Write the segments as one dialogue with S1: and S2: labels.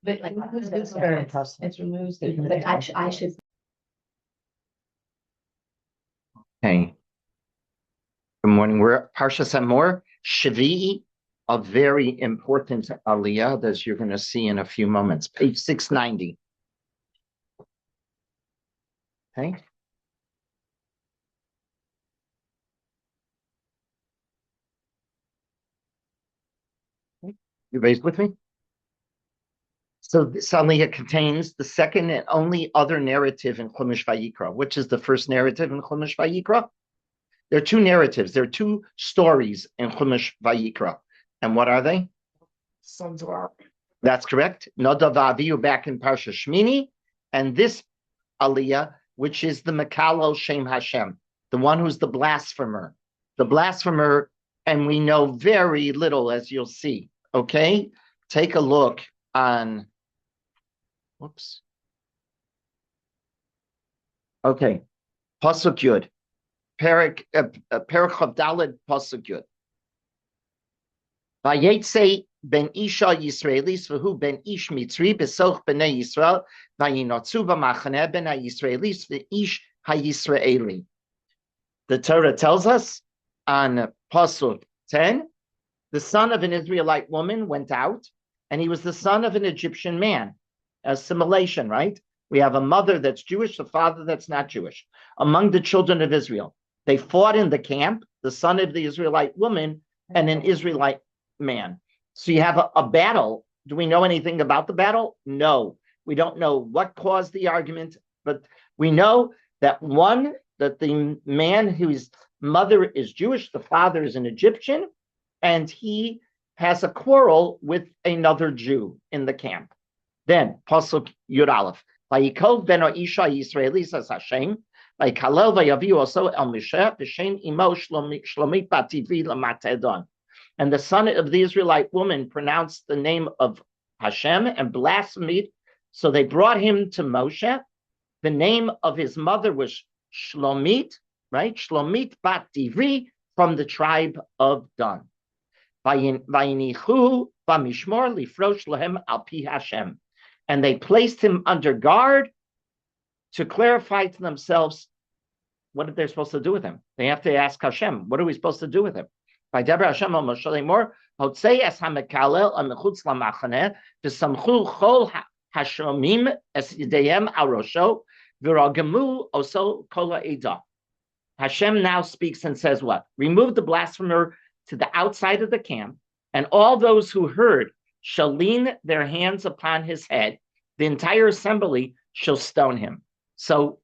S1: But like,
S2: It's very impressive.
S1: It removes the, but I should.
S3: Hey, good morning. We're at Parashat Emor, Shvi'i, a very important aliyah that you're going to see in a few moments. Page 690. Okay. You raised with me? So this aliyah contains the second and only other narrative in Chumash Vayikra. Which is the first narrative in Chumash Vayikra? There are two narratives. There are two stories in Chumash Vayikra. And what are they?
S2: Sons of Aaron.
S3: That's correct. Nadav Avihu back in Parsha Shmini, and this aliyah, which is the Mekalo Shem Hashem, the one who's the blasphemer. The blasphemer, and we know very little, as you'll see. Okay? Take a look on, whoops. Okay. Pasuk Yud. Parak Chav Daled Pasuk Yud. Vayetze ben Isha Yisraelis v'hu ben Ish Mitzri b'soch b'nei Yisrael vayinotzu b'machaneh ben HaYisraelis v'ish HaYisraeli. The Torah tells us on Pasuk 10, the son of an Israelite woman went out, and he was the son of an Egyptian man. Assimilation, right? We have a mother that's Jewish, a father that's not Jewish. Among the children of Israel, they fought in the camp, the son of the Israelite woman and an Israelite man. So you have a battle. Do we know anything about the battle? No. We don't know what caused the argument, but we know that the man whose mother is Jewish, the father is an Egyptian, and he has a quarrel with another Jew in the camp. Then, Pasuk Yud Aleph, Vayikol beno Isha Yisraelis as Hashem, Vayikalel vayaviu also el Mishah b'shem imo Shlomit bat Tivri l'matedon. And the son of the Israelite woman pronounced the name of Hashem and blasphemed. So they brought him to Moshe. The name of his mother was Shlomit, right? Shlomit bat Tivri, from the tribe of Dan. Vayinichu b'mishmor lifrosh lahem al pi Hashem. And they placed him under guard to clarify to themselves what they're supposed to do with him. They have to ask Hashem, what are we supposed to do with him? By Deborah Hashem al Moshe Emor, Hotzei es hamekalel amechutz lamachaneh v'samchu chol hashomim es yideyem al rosho v'ragamu oso kol ha'edah. Hashem now speaks and says what? Remove the blasphemer to the outside of the camp, and all those who heard shall lean their hands upon his head. The entire assembly shall stone him. So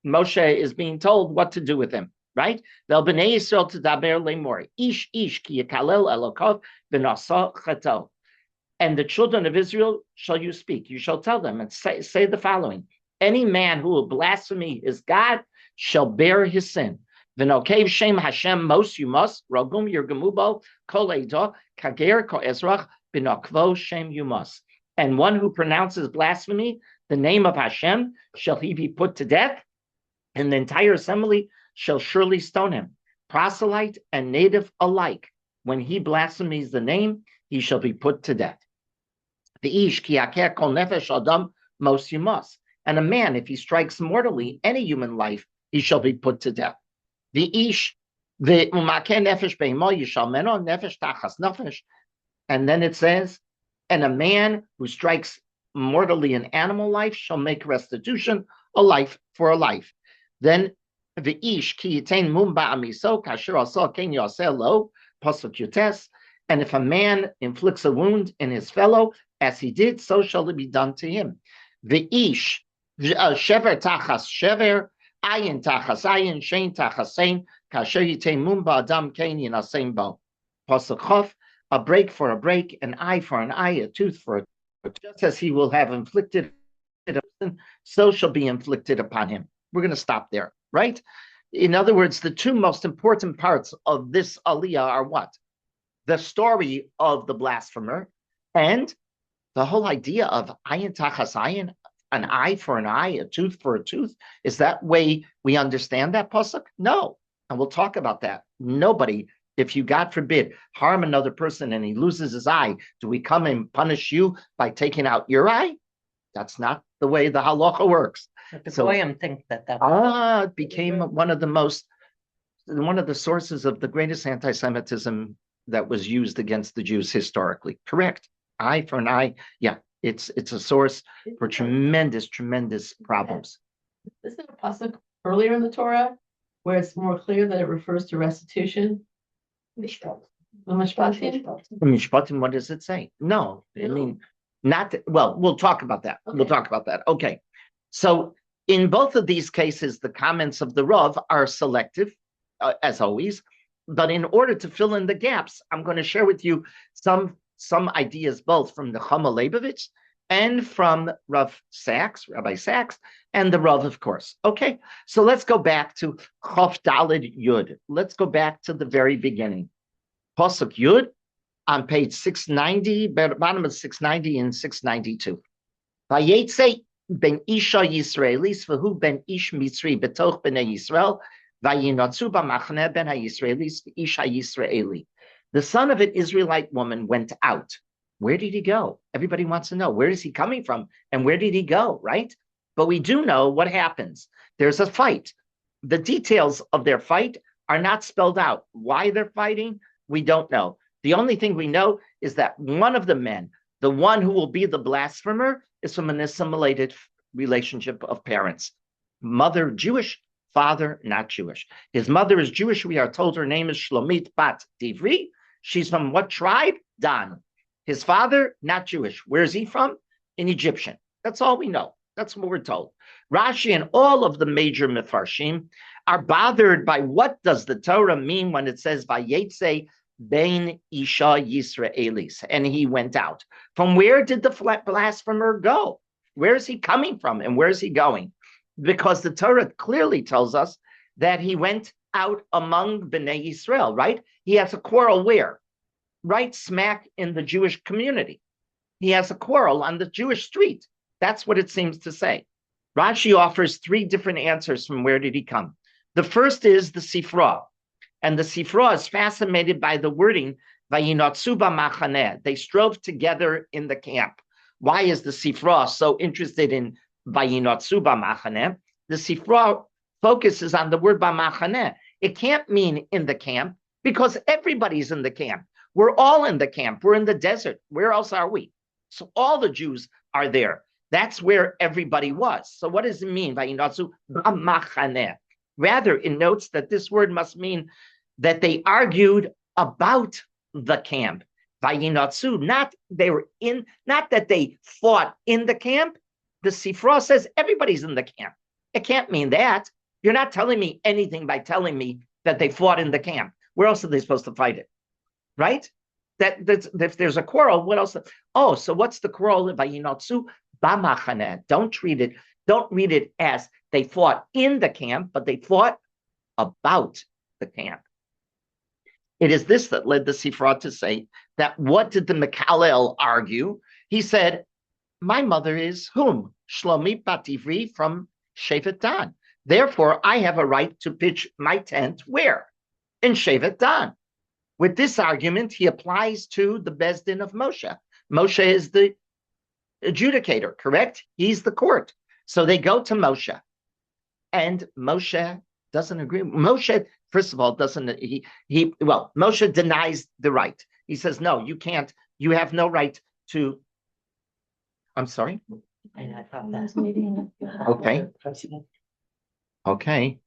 S3: Moshe is being told what to do with him, right? Vel b'nei Yisrael tedaber lemor, ish ki yakalel elokov v'nasa chato. And the children of Israel shall you speak. You shall tell them and say the following: any man who will blaspheme his God shall bear his sin. V'nokev shem Hashem mos yumas rogum yirgemubo kol eidah kager ko ezrach b'nokvo shem yumas. And one who pronounces blasphemy, the name of Hashem, shall he be put to death, and the entire assembly shall surely stone him. Proselyte and native alike, when he blasphemes the name, he shall be put to death. The ish ki yaker kol nefesh adam mos yumas. And a man, if he strikes mortally any human life, he shall be put to death. The ish the umakeh nefesh beimo yishal meno nefesh tachas nefesh. And then it says, and a man who strikes mortally an animal life shall make restitution, a life for a life. Then the ish ki yitain mumba amiso kasher also ken yaseh lo pasuk yutes. And if a man inflicts a wound in his fellow, as he did, so shall it be done to him. The ish shever tachas shever, ayin tachas ayin, shein tachas shein, kasher yitain mumba adam ken yinasem bo. Pasuk chof, a break for a break, an eye for an eye, a tooth for a tooth. Just as he will have inflicted it, so shall be inflicted upon him. We're going to stop there, right? In other words, the two most important parts of this aliyah are what? The story of the blasphemer and the whole idea of ayin tachas ayin, an eye for an eye, a tooth for a tooth. Is that way we understand that pasuk? No. And we'll talk about that. Nobody If you, God forbid, harm another person and he loses his eye, do we come and punish you by taking out your eye? That's not the way the halacha works.
S2: But the
S3: So-
S2: Goyim think that
S3: It became one of the sources of the greatest anti-Semitism that was used against the Jews historically. Correct. Eye for an eye. Yeah, it's a source for tremendous problems.
S4: Isn't it a pasuk earlier in the Torah where it's more clear that it refers to restitution?
S1: Mishpat.
S4: Mishpatim?
S3: Mishpatim, what does it say? No, I
S4: No?
S3: mean, not, well, we'll talk about that. We'll
S4: Okay.
S3: talk about that. Okay. So in both of these cases, the comments of the Rav are selective, as always. But in order to fill in the gaps, I'm going to share with you some ideas both from the Chama Leibovitz and from Rabbi Sachs, and the Rav, of course. Okay, so let's go back to Chof Daled Yud. Let's go back to the very beginning. Pasuk Yud on page 690, bottom of 690 and 692. Vayetze ben Isha Yisraelis v'hu ben Ish Mitzri betoch b'nei Yisrael vayinatzu b'machne ben HaYisraelis Ish HaYisraeli. The son of an Israelite woman went out. Where did he go? Everybody wants to know, where is he coming from and where did he go, right? But we do know what happens. There's a fight. The details of their fight are not spelled out. Why they're fighting, we don't know. The only thing we know is that one of the men, the one who will be the blasphemer, is from an assimilated relationship of parents. Mother Jewish, father not Jewish. His mother is Jewish. We are told her name is Shlomit Bat Divri. She's from what tribe? Dan. His father, not Jewish. Where is he from? An Egyptian. That's all we know. That's what we're told. Rashi and all of the major Mefarshim are bothered by what does the Torah mean when it says Vayetze ben Isha Yisraelis, and he went out. From where did the blasphemer go? Where is he coming from and where is he going? Because the Torah clearly tells us that he went out among Bnei Yisrael, right? He has a quarrel where? Right smack in the Jewish community. He has a quarrel on the Jewish street. That's what it seems to say. Rashi offers three different answers from where did he come. The first is the Sifra. And the Sifra is fascinated by the wording, Vayinatzu b'machaneh. They strove together in the camp. Why is the Sifra so interested in Vayinatzu b'machaneh? The Sifra focuses on the word b'machaneh. It can't mean in the camp because everybody's in the camp. We're all in the camp. We're in the desert. Where else are we? So all the Jews are there. That's where everybody was. So what does it mean? Vayinatzu b'machaneh. Rather, it notes that this word must mean that they argued about the camp. Vayinatzu, not that they fought in the camp. The Sifra says everybody's in the camp. It can't mean that. You're not telling me anything by telling me that they fought in the camp. Where else are they supposed to fight it? Right? That's if there's a quarrel, what else? Oh, so what's the quarrel? Vayinatzu b'machaneh. Don't read it as they fought in the camp, but they fought about the camp. It is this that led the Sifra to say that what did the Mekalel argue? He said, my mother is whom? Shlomi Bat Divri from Shevet Dan. Therefore, I have a right to pitch my tent where? In Shevet Dan. With this argument, he applies to the Beis Din of Moshe. Moshe is the adjudicator, correct? He's the court. So they go to Moshe. And Moshe doesn't agree. Moshe, first of all, Moshe denies the right. He says, no, you can't, you have no right to, I'm sorry?
S2: I thought that.
S3: Okay. Okay.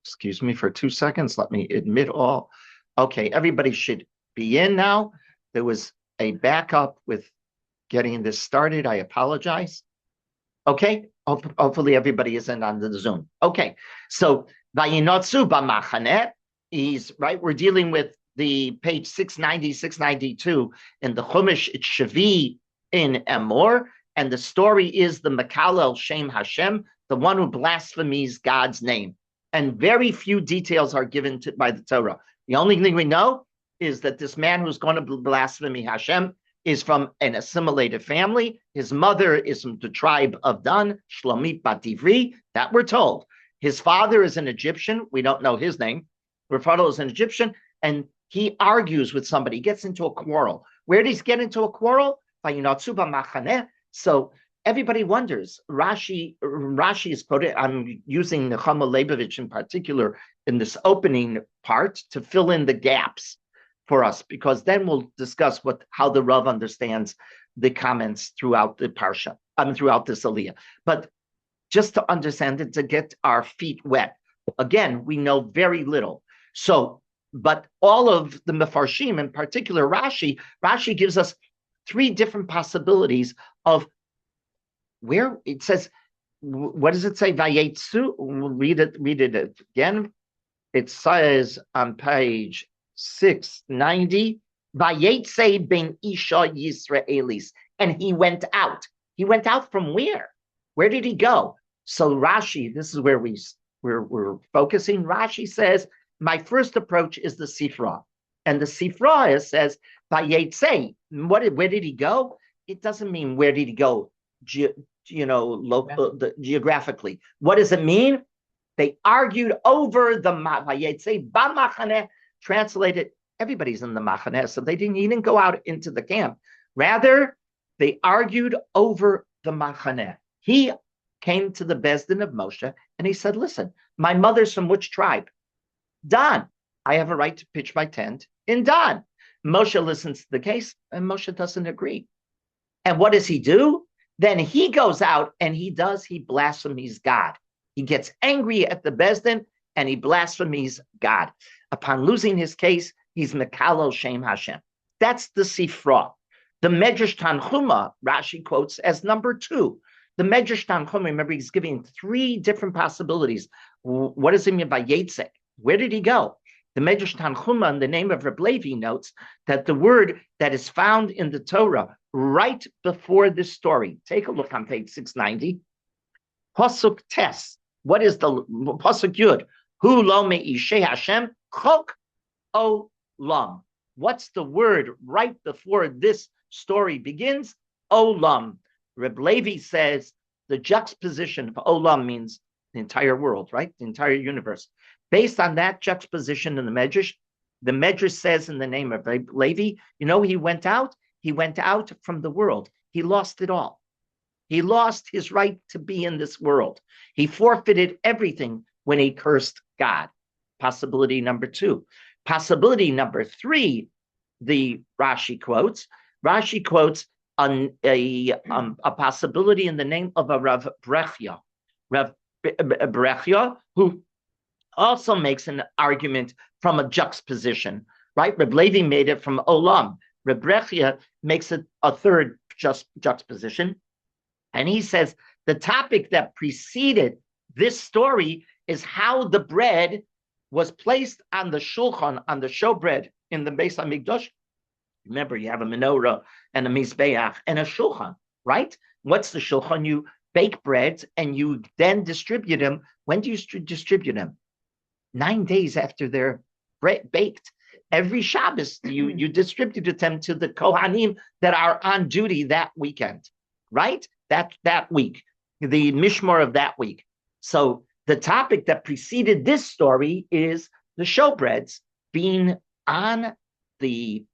S3: Excuse me for 2 seconds. Let me admit all. Okay, everybody should be in now. There was a backup with getting this started. I apologize. Okay, hopefully everybody is in on the Zoom. Okay, so Vayinatzu b'machaneh, he's right. We're dealing with the page 690, 692 in the Chumash. It's Shavi in Emor, and the story is the Mekalel Shem Hashem, the one who blasphemies God's name. And very few details are given by the Torah. The only thing we know is that this man who's going to blaspheme Hashem is from an assimilated family. His mother is from the tribe of Dan, Shlomit Bat Divri, that we're told. His father is an Egyptian. We don't know his name. Rafael is an Egyptian, and he argues with somebody, gets into a quarrel. Where does he get into a quarrel? So everybody wonders. Rashi is quoted. I'm using Nechama Leibovich in particular in this opening part to fill in the gaps for us, because then we'll discuss how the Rav understands the comments throughout the parsha, throughout this aliyah. But just to understand it, to get our feet wet. Again, we know very little. So, but all of the Mefarshim, in particular Rashi gives us three different possibilities of where it says, what does it say? Vayetsu. Read it again. It says on page 690, Vayetze ben Isha Yisraelis, and he went out. He went out from where? Where did he go? So Rashi, this is where we're focusing. Rashi says, my first approach is the Sifra. And the Sifra says, Vayetze. Where did he go? It doesn't mean where did he go, geographically. What does it mean? They argued over the Vayetze b'machaneh. Translated, everybody's in the machaneh, so he didn't go out into the camp. Rather, they argued over the machaneh. He came to the Bezdin of Moshe and he said, listen, my mother's from which tribe? Dan. I have a right to pitch my tent in Dan. Moshe listens to the case and Moshe doesn't agree. And what does he do? Then he goes out and he blasphemes God. He gets angry at the Bezdin and he blasphemes God. Upon losing his case, he's Mekalo Shem Hashem. That's the Sifra. The Medrash Tanchuma, Rashi quotes as number 2. The Medrash Tanchuma, remember, he's giving 3 different possibilities. What does it mean by Yetzek? Where did he go? The Medrash Tanchuma, in the name of Reb Levi, notes that the word that is found in the Torah right before this story, take a look on page 690, Pasuk Tes. What is the Pasuk Yud? Hu lo me'ishei Hashem chok olam. What's the word right before this story begins? Olam. Reb Levi says the juxtaposition of olam means the entire world, right? The entire universe. Based on that juxtaposition in the Medrash says in the name of Reb Levi, he went out? He went out from the world. He lost it all. He lost his right to be in this world. He forfeited everything when he cursed God. Possibility number 2. Possibility number 3, the Rashi quotes a possibility in the name of a Rav Brechia. Rav Brechia, who also makes an argument from a juxtaposition, right? Reb Levi made it from Olam. Reb Brechia makes it a third juxtaposition. And he says the topic that preceded this story is how the bread was placed on the shulchan, on the showbread in the Beis HaMikdash. Remember, you have a menorah and a mizbeach and a shulchan, right? What's the shulchan? You bake breads and you then distribute them. When do you distribute them? 9 days after they're baked. Every Shabbos, you distributed them to the Kohanim that are on duty that weekend, right? That week, the Mishmor of that week. So the topic that preceded this story is the showbreads being on the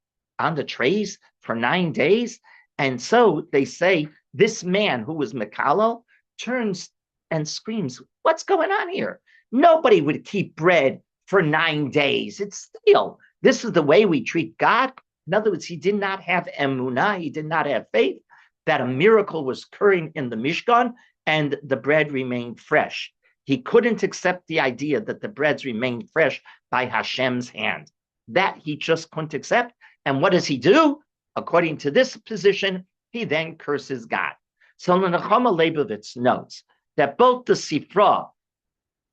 S3: trays for 9 days. And so they say this man who was Mikalo turns and screams, what's going on here? Nobody would keep bread for 9 days. It's stale. This is the way we treat God. In other words, he did not have emunah. He did not have faith that a miracle was occurring in the Mishkan and the bread remained fresh. He couldn't accept the idea that the breads remained fresh by Hashem's hand. That he just couldn't accept. And what does he do? According to this position, he then curses God. So Nechama Leibovitz notes that both the Sifra,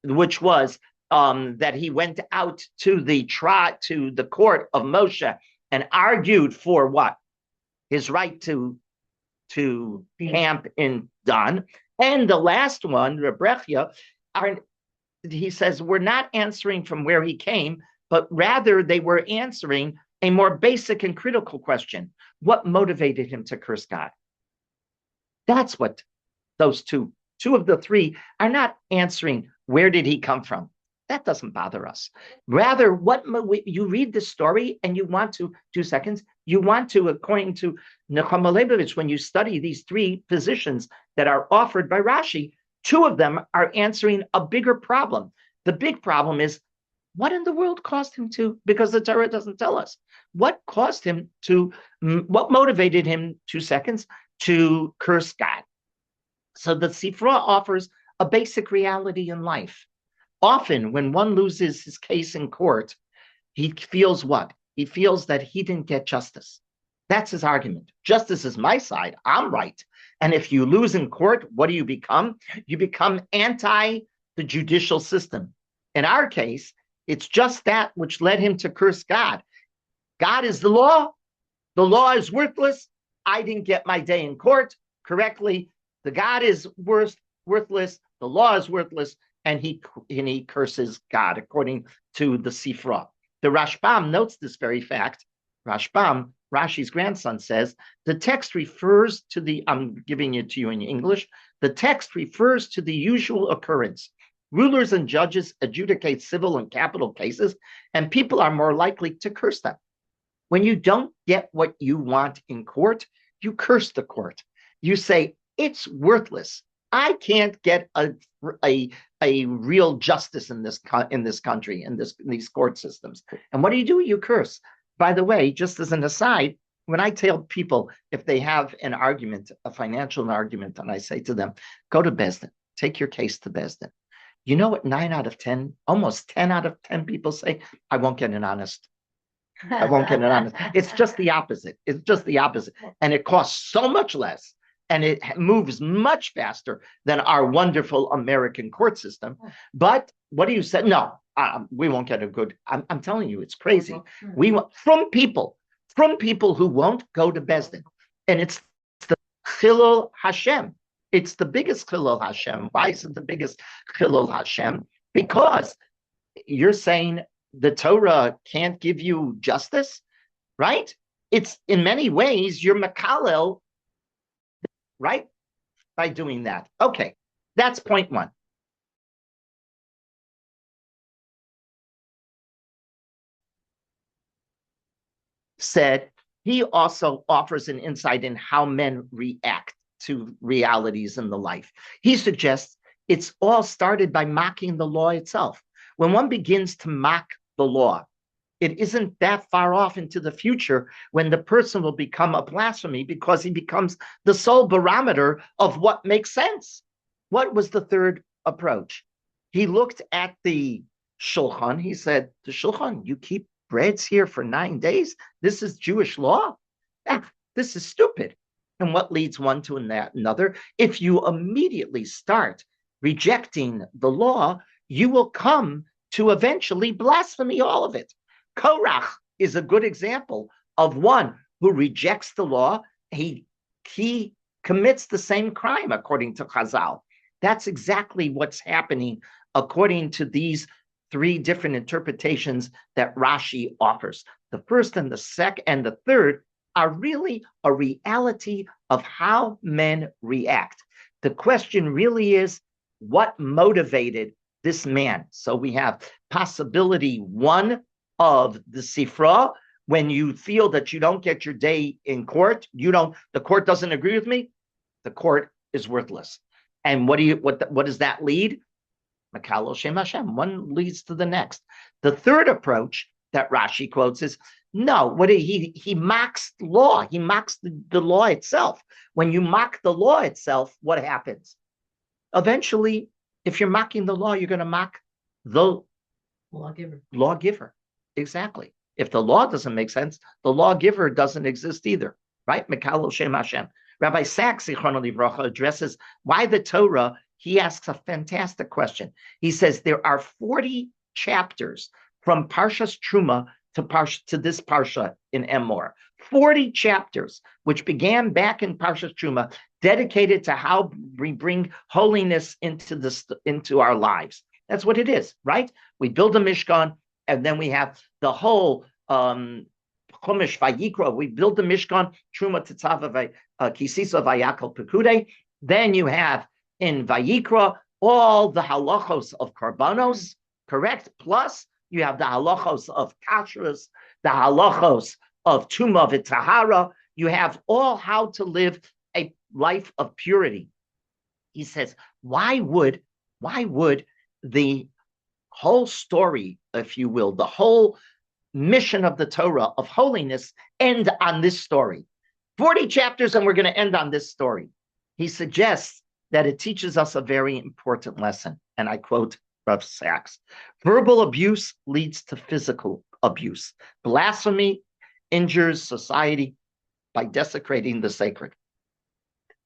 S3: which was that he went out to the court of Moshe and argued for what? His right to camp in Dan. And the last one, Rebrechia, he says, we're not answering from where he came, but rather they were answering a more basic and critical question. What motivated him to curse God? That's what those two of the 3 are not answering Where did he come from? That doesn't bother us. Rather, you read the story and you want to, 2 seconds, you want to, according to Nechama Leibovitz, when you study these 3 positions that are offered by Rashi, 2 of them are answering a bigger problem. The big problem is, what in the world caused him to, because the Torah doesn't tell us, what caused him to, what motivated him, 2 seconds, to curse God? So the Sifra offers a basic reality in life. Often when one loses his case in court, he feels what? He feels that he didn't get justice. That's his argument. Justice is my side. I'm right. And if you lose in court, what do you become? You become anti the judicial system. In our case, it's just that which led him to curse God. God is the law. The law is worthless. I didn't get my day in court correctly. The God is worthless. The law is worthless. And he curses God, according to the Sifra. The Rashbam notes this very fact. Rashbam, Rashi's grandson, says, the text refers to the, I'm giving it to you in English, the text refers to the usual occurrence. Rulers and judges adjudicate civil and capital cases, and people are more likely to curse them. When you don't get what you want in court, you curse the court. You say, it's worthless. I can't get a real justice in this country, in these court systems. And what do? You curse. By the way, just as an aside, when I tell people if they have an argument, a financial argument, and I say to them, go to Besdin, take your case to Besdin. You know what 9 out of 10, almost 10 out of 10 people say? I won't get an honest. I won't get an honest. It's just the opposite. It's just the opposite. And it costs so much less. And it moves much faster than our wonderful American court system. But what do you say? No, we won't get a good. I'm telling you, it's crazy. We want from people who won't go to Besdin, and it's the Chilul Hashem. It's the biggest Chilul Hashem. Why is it the biggest Chilul Hashem? Because you're saying the Torah can't give you justice, right? It's in many ways you're Makalel. Right? By doing that. Okay, that's point 1. Said he also offers an insight in how men react to realities in the life. He suggests it's all started by mocking the law itself. When one begins to mock the law, it isn't that far off into the future when the person will become a blasphemy because he becomes the sole barometer of what makes sense. What was the third approach? He looked at the shulchan. He said, the shulchan, you keep breads here for 9 days? This is Jewish law? This is stupid. And what leads one to another? If you immediately start rejecting the law, you will come to eventually blaspheme all of it. Korach is a good example of one who rejects the law. He commits the same crime, according to Chazal. That's exactly what's happening according to these 3 different interpretations that Rashi offers. The first and the second and the third are really a reality of how men react. The question really is, what motivated this man? So we have possibility 1 of the Sifra. When you feel that you don't get your day in court, the court doesn't agree with me, the court is worthless. And what does that lead? Makalo Shem Hashem. One leads to the next. The third approach that Rashi quotes is, no, he mocks law. He mocks the law itself. When you mock the law itself, what happens? Eventually, if you're mocking the law, you're going to mock the lawgiver. Exactly. If the law doesn't make sense, the lawgiver doesn't exist either, right? Mikalo Shem Hashem. Rabbi Sachs, Zichrono Livracha, addresses why the Torah. He asks a fantastic question. He says there are 40 chapters from Parshas Truma to this Parsha in Emor. 40 chapters, which began back in Parshas Truma, dedicated to how we bring holiness into our lives. That's what it is, right? We build a Mishkan, and then we have the whole Chumash Vayikra. We build the Mishkan, Truma Tetzava Kisisa Vayakal Pekude. Then you have in Vayikra all the halachos of karbanos, correct? Plus, you have the halachos of kashrus, the halachos of tumah v'tahara. You have all how to live a life of purity. He says, why would the whole story, if you will, the whole mission of the Torah of holiness end on this story? 40 chapters, and we're going to end on this story. He suggests that it teaches us a very important lesson. And I quote Rav Sachs: verbal abuse leads to physical abuse. Blasphemy injures society by desecrating the sacred.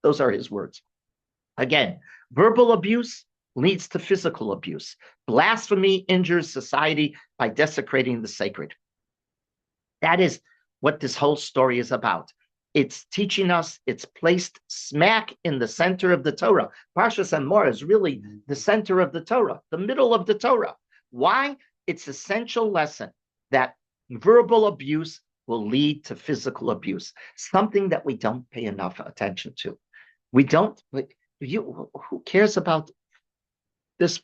S3: Those are his words. Again, verbal abuse leads to physical abuse. Blasphemy injures society by desecrating the sacred. That is what this whole story is about. It's teaching us, it's placed smack in the center of the Torah. Parashat Emor is really the center of the Torah, the middle of the Torah. Why? It's an essential lesson that verbal abuse will lead to physical abuse, something that we don't pay enough attention to. We don't, who cares about this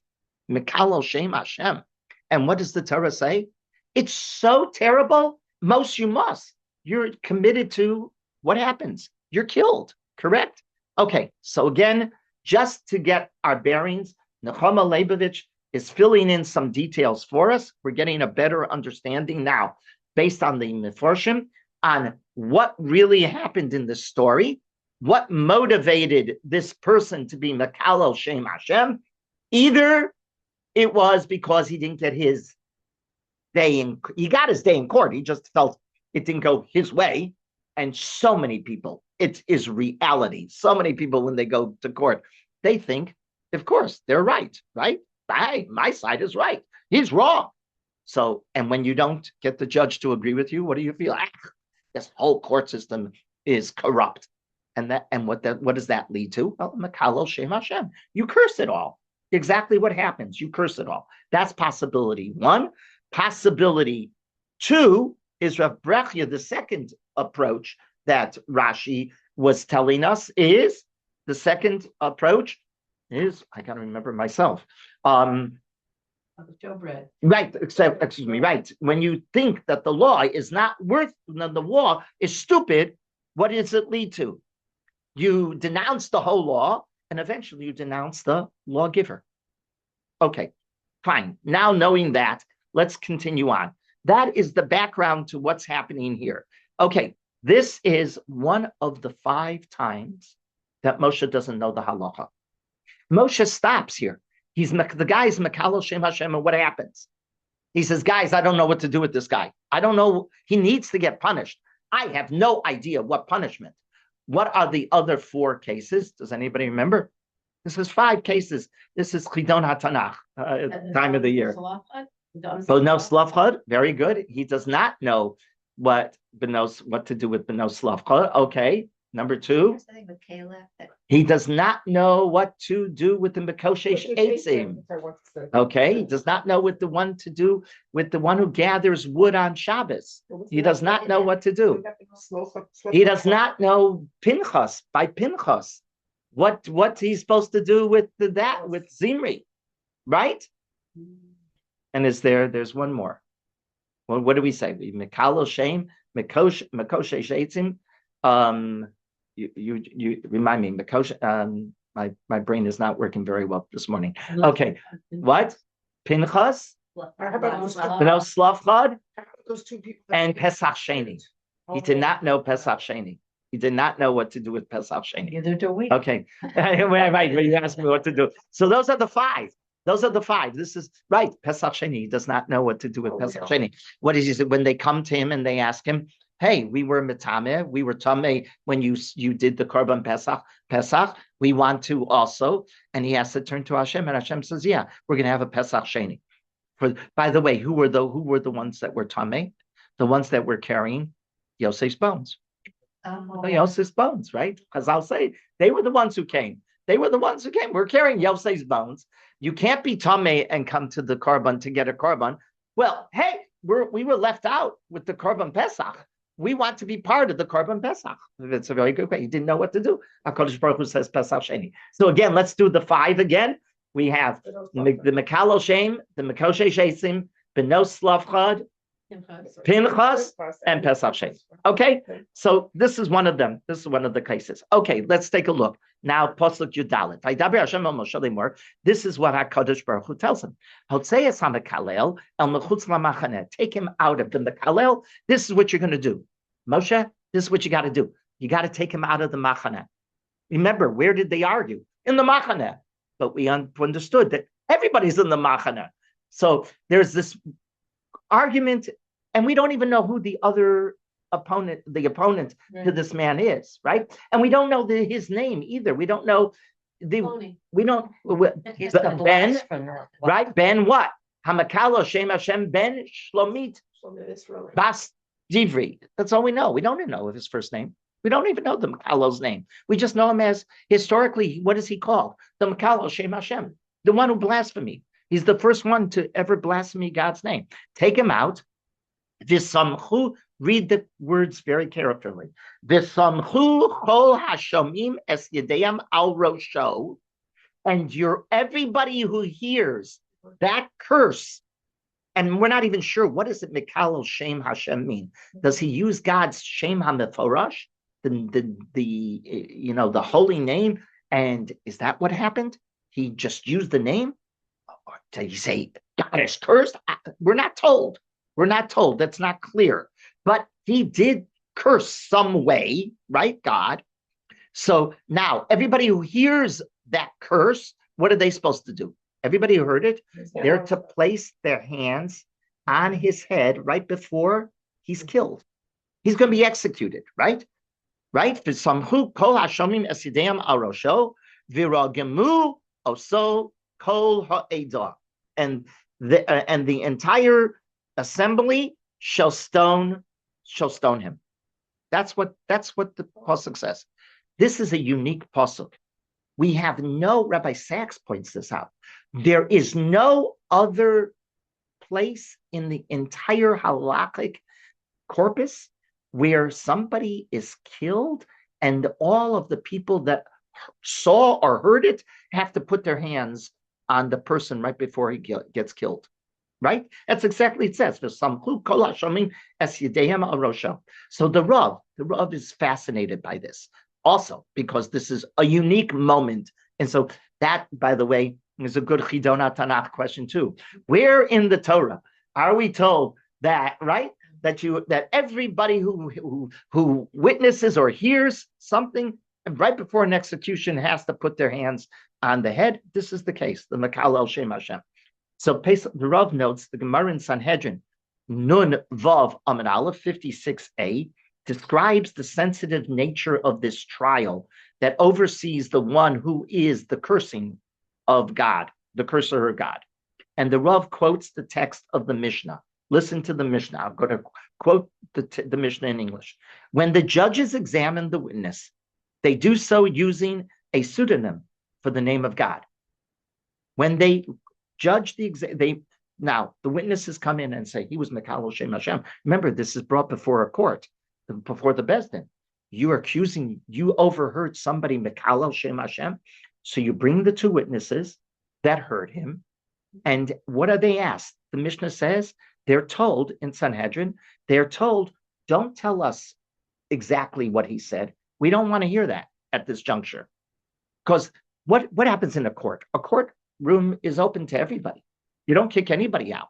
S3: Mikalo Shem Hashem? And what does the Torah say? It's so terrible, most you must. You're committed to what happens? You're killed, correct? Okay, so again, just to get our bearings, Nechama Leibovich is filling in some details for us. We're getting a better understanding now, based on the Meforshim, on what really happened in this story, what motivated this person to be Mikalo Shem Hashem. Either it was because he didn't get his day in, he got his day in court, he just felt it didn't go his way. And so many people, it is reality. So many people, when they go to court, they think, of course, they're right? My side is right. He's wrong. So, and when you don't get the judge to agree with you, what do you feel? This whole court system is corrupt. And what does that lead to? Well, Mikalo Shem Hashem. You curse it all. Exactly what happens. You curse it all. That's possibility one. Possibility two is Rav Brechia, the second approach that Rashi was telling us is, the second approach is, I gotta remember myself.
S4: Showbread.
S3: Right, excuse me, right. When you think that the law is not worth, the law is stupid, what does it lead to? You denounce the whole law, and eventually you denounce the lawgiver. Okay, fine. Now knowing that, let's continue on. That is the background to what's happening here. Okay, this is one of the 5 times that Moshe doesn't know the halacha. Moshe stops here. The guy's Mikalo Shem Hashem, and what happens? He says, guys, I don't know what to do with this guy. I don't know. He needs to get punished. I have no idea what punishment. What are the other 4 cases? Does anybody remember? This is 5 cases. This is Chidon HaTanach, time of the year. So no Slavchad, very good. He does not know what to do with Benos Slavchad. Okay, number 2. He does not know what to do with the Mekoshesh Eitzim. Okay, he does not know what the one to do with the one who gathers wood on Shabbos. He does not know what to do. He does not know Pinchas, by Pinchas, what he's supposed to do with with Zimri, right? And there's one more. Well, what do we say? Mikalo Shem, Mekoshesh Eitzim. You remind me, Mekoshesh. My brain is not working very well this morning. Okay, what? Pinchas, Benos Slavchad, and Pesach Sheni. He did not know Pesach Sheni. He did not know what to do with Pesach Sheni.
S4: Neither do we.
S3: Okay, right. When you ask me what to do, so those are the 5. Those are the 5. This is right. Pesach Sheni. He does not know what to do with Pesach Sheni. What is it when they come to him and they ask him, "Hey, we were mitameh, we were tameh when you did the korban Pesach. We want to also," and he has to turn to Hashem, and Hashem says, "Yeah, we're going to have a Pesach Sheni." By the way, who were the ones that were tameh? The ones that were carrying Yosef's bones. Yosef's bones, right? Because I'll say they were the ones who came. We're carrying Yosef's bones. You can't be tameh and come to the korban to get a korban. Well, hey, we were left out with the korban Pesach. We want to be part of the korban Pesach. It's a very good way. He didn't know what to do. HaKadosh Baruch Hu says Pesach Sheni. So again, let's do the 5 again. we have the Mekalo Shem, the Mekoshe Shesim, Benos Slavchad, Pinchas, and Pesach Shem. Okay, so this is one of them. This is one of the cases. Okay, let's take a look. Now, Pasuk Yudalit. Vaydaber Hashem el Moshe lemor. This is what HaKadosh Baruch Hu tells him. Hotzeis HaMekalel el mechutz lamachaneh. Take him out of the Mekalel. This is what you're going to do. Moshe, this is what you got to do. You got to take him out of the Machaneh. Remember, where did they argue? In the Machaneh. But we understood that everybody's in the Machaneh. So there's this argument, and we don't even know who the opponent to this man is, right? And we don't know his name either. We don't know Ben, right? Ben what? Hamakalo Shem Hashem Ben Shlomit Bas Divri. That's all we know. We don't even know his first name. We don't even know the Makalo's name. We just know him as, historically, what is he called? The Makalo Shem Hashem, the one who blasphemed. He's the first one to ever blaspheme God's name. Take him out. V'samchu, read the words very carefully. V'samchu chol hashomim es yedeyam al rosho, and everybody who hears that curse, and we're not even sure what does it Mikalo Shem Hashem mean. Does he use God's Shem HaMeforash, the holy name? And is that what happened? He just used the name? Or did he say God is cursed? We're not told. We're not told. That's not clear. But he did curse some way, right, God? So now everybody who hears that curse, what are they supposed to do? Everybody who heard it, they're to place their hands on his head right before he's killed. He's going to be executed, right? Right? V'samchu kol hashomim es yedeyam al rosho v'ragemu oso kol ha'edah. And the entire assembly shall stone him. That's what the pasuk says. This is a unique pasuk. We have Rabbi Sachs points this out. There is no other place in the entire halakhic corpus where somebody is killed and all of the people that saw or heard it have to put their hands on the person right before he gets killed. Right? That's exactly it says. So the Rav is fascinated by this also because this is a unique moment. And so that, by the way, is a good Chidona Tanakh question too. Where in the Torah are we told that, right? That everybody who witnesses or hears something right before an execution has to put their hands on the head? This is the case, the Makal Shem Hashem. So the Rav notes the Gemara in Sanhedrin, Nun Vav Amud Aleph 56a, describes the sensitive nature of this trial that oversees the one who is the cursing of God, the curser of God. And the Rav quotes the text of the Mishnah. Listen to the Mishnah. I'm going to quote the Mishnah in English. When the judges examine the witness, they do so using a pseudonym for the name of God. When they judge the witnesses come in and say he was Mekal Shem Hashem. Remember, this is brought before a court, before the Beis Din. You overheard somebody Mekal Shem Hashem. So you bring the two witnesses that heard him, and what are they asked? The Mishnah says they're told in Sanhedrin, they're told, don't tell us exactly what he said. We don't want to hear that at this juncture. Because what happens in a court? A courtroom is open to everybody. You don't kick anybody out.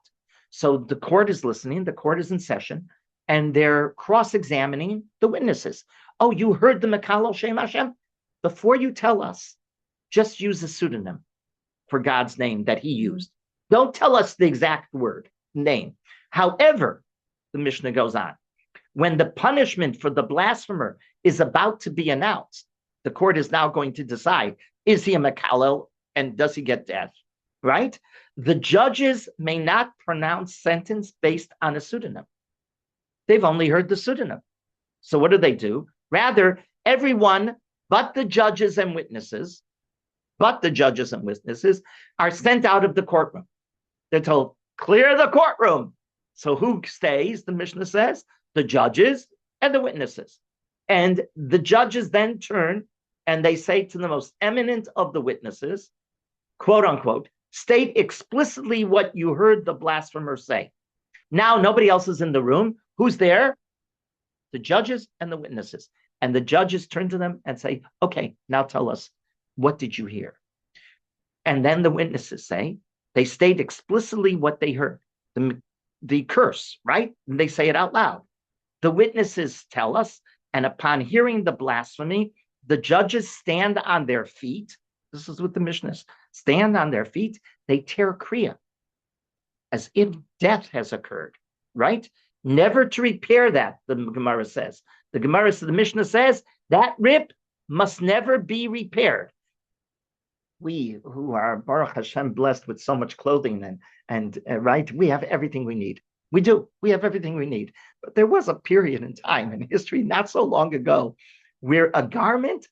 S3: So the court is listening, the court is in session, and they're cross-examining the witnesses. Oh, you heard the Mekal Shem Hashem? Before you tell us, just use a pseudonym for God's name that he used. Don't tell us the exact name. However, the Mishnah goes on, when the punishment for the blasphemer is about to be announced, the court is now going to decide, is he a Mekalel and does he get death, right? The judges may not pronounce sentence based on a pseudonym. They've only heard the pseudonym. So what do? Rather, everyone but the judges and witnesses are sent out of the courtroom. They're told, clear the courtroom. So who stays, the Mishnah says? The judges and the witnesses. And the judges then turn and they say to the most eminent of the witnesses, quote unquote, state explicitly what you heard the blasphemer say. Now nobody else is in the room. Who's there? The judges and the witnesses. And the judges turn to them and say, okay, now tell us, what did you hear? And then the witnesses say, they state explicitly what they heard, the curse, right? And they say it out loud. The witnesses tell us, and upon hearing the blasphemy, the judges stand on their feet. This is what the Mishnah is. Stand on their feet. They tear kriya, as if death has occurred, right? Never to repair that, the Gemara says. The Mishnah says, that rip must never be repaired. We who are, Baruch Hashem, blessed with so much clothing and right, we have everything we need. We do. We have everything we need. But there was a period in time in history, not so long ago, where a garment,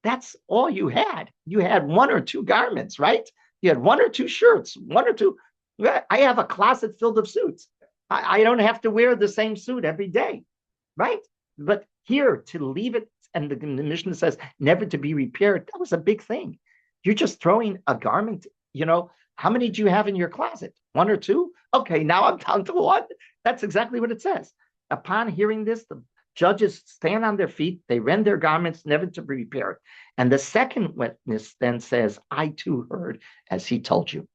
S3: that's all you had. You had one or two garments, right? You had one or two shirts, one or two. I have a closet filled of suits. I don't have to wear the same suit every day, right? But here, to leave it, and the Mishnah says never to be repaired, that was a big thing. You're just throwing a garment, how many do you have in your closet? One or two? Okay, now I'm down to one. That's exactly what it says. Upon hearing this, the judges stand on their feet, they rend their garments, never to be repaired. And the second witness then says, I too heard as he told you.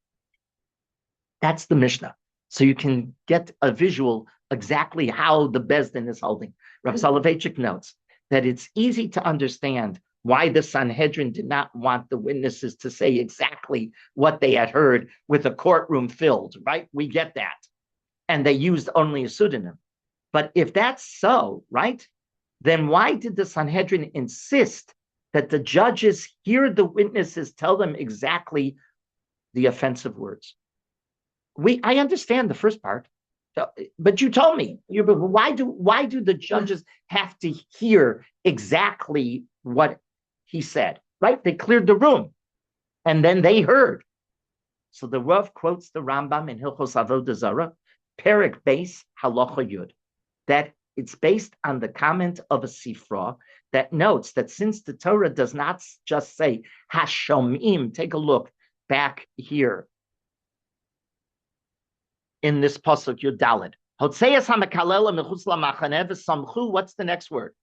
S3: That's the Mishnah. So you can get a visual exactly how the Beis Din is holding. Rav Soloveitchik notes that it's easy to understand why the Sanhedrin did not want the witnesses to say exactly what they had heard with a courtroom filled, right? We get that. And they used only a pseudonym. But if that's so, right, then why did the Sanhedrin insist that the judges hear the witnesses tell them exactly the offensive words? I understand the first part, but you told me, why do the judges have to hear exactly what he said, right? They cleared the room, and then they heard. So the Rav quotes the Rambam in Hilchos Avodah Zarah, Perek Beis Halacha Yud, that it's based on the comment of a Sifra that notes that since the Torah does not just say Hashomim, take a look back here in this pasuk Yud Daled. Hotzeas hamakalel mechutz lamachane v'samchu. What's the next word?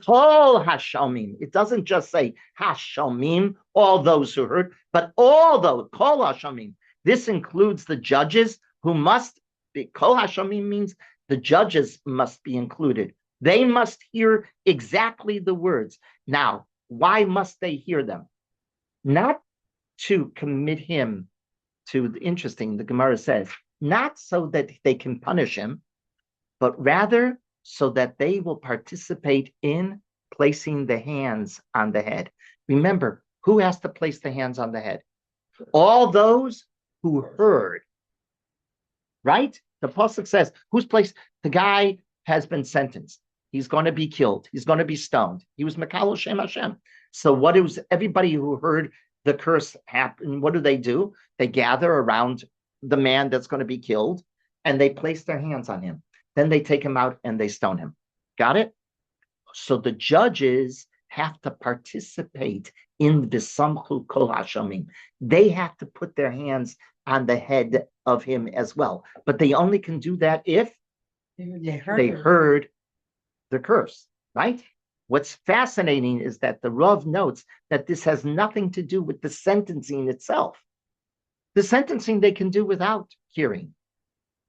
S3: Kol hashomim. It doesn't just say hashomim, all those who heard, but all those, kol hashomim. This includes the judges who must be, kol hashomim means the judges must be included. They must hear exactly the words. Now, why must they hear them? Not to commit him to, interesting, the Gemara says, not so that they can punish him, but rather so that they will participate in placing the hands on the head. Remember, who has to place the hands on the head? All those who heard, right? The pasuk says, who's placed? The guy has been sentenced. He's going to be killed. He's going to be stoned. He was Mekalo Shem Hashem. So what is everybody who heard the curse happen? What do? They gather around the man that's going to be killed, and they place their hands on him. Then they take him out and they stone him. Got it? So the judges have to participate in the Samchu Kol Hashamim. They have to put their hands on the head of him as well. But they only can do that if they heard the curse, right? What's fascinating is that the Rav notes that this has nothing to do with the sentencing itself. The sentencing they can do without hearing.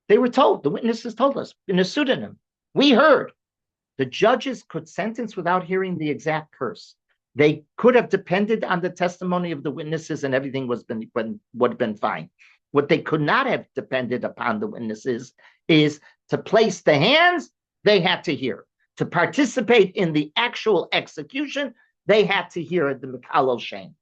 S3: They were told, the witnesses told us in a pseudonym. We heard. The judges could sentence without hearing the exact curse. They could have depended on the testimony of the witnesses and everything would have been fine. What they could not have depended upon the witnesses is to place the hands, they had to hear. To participate in the actual execution, they had to hear the Mekalo Shem.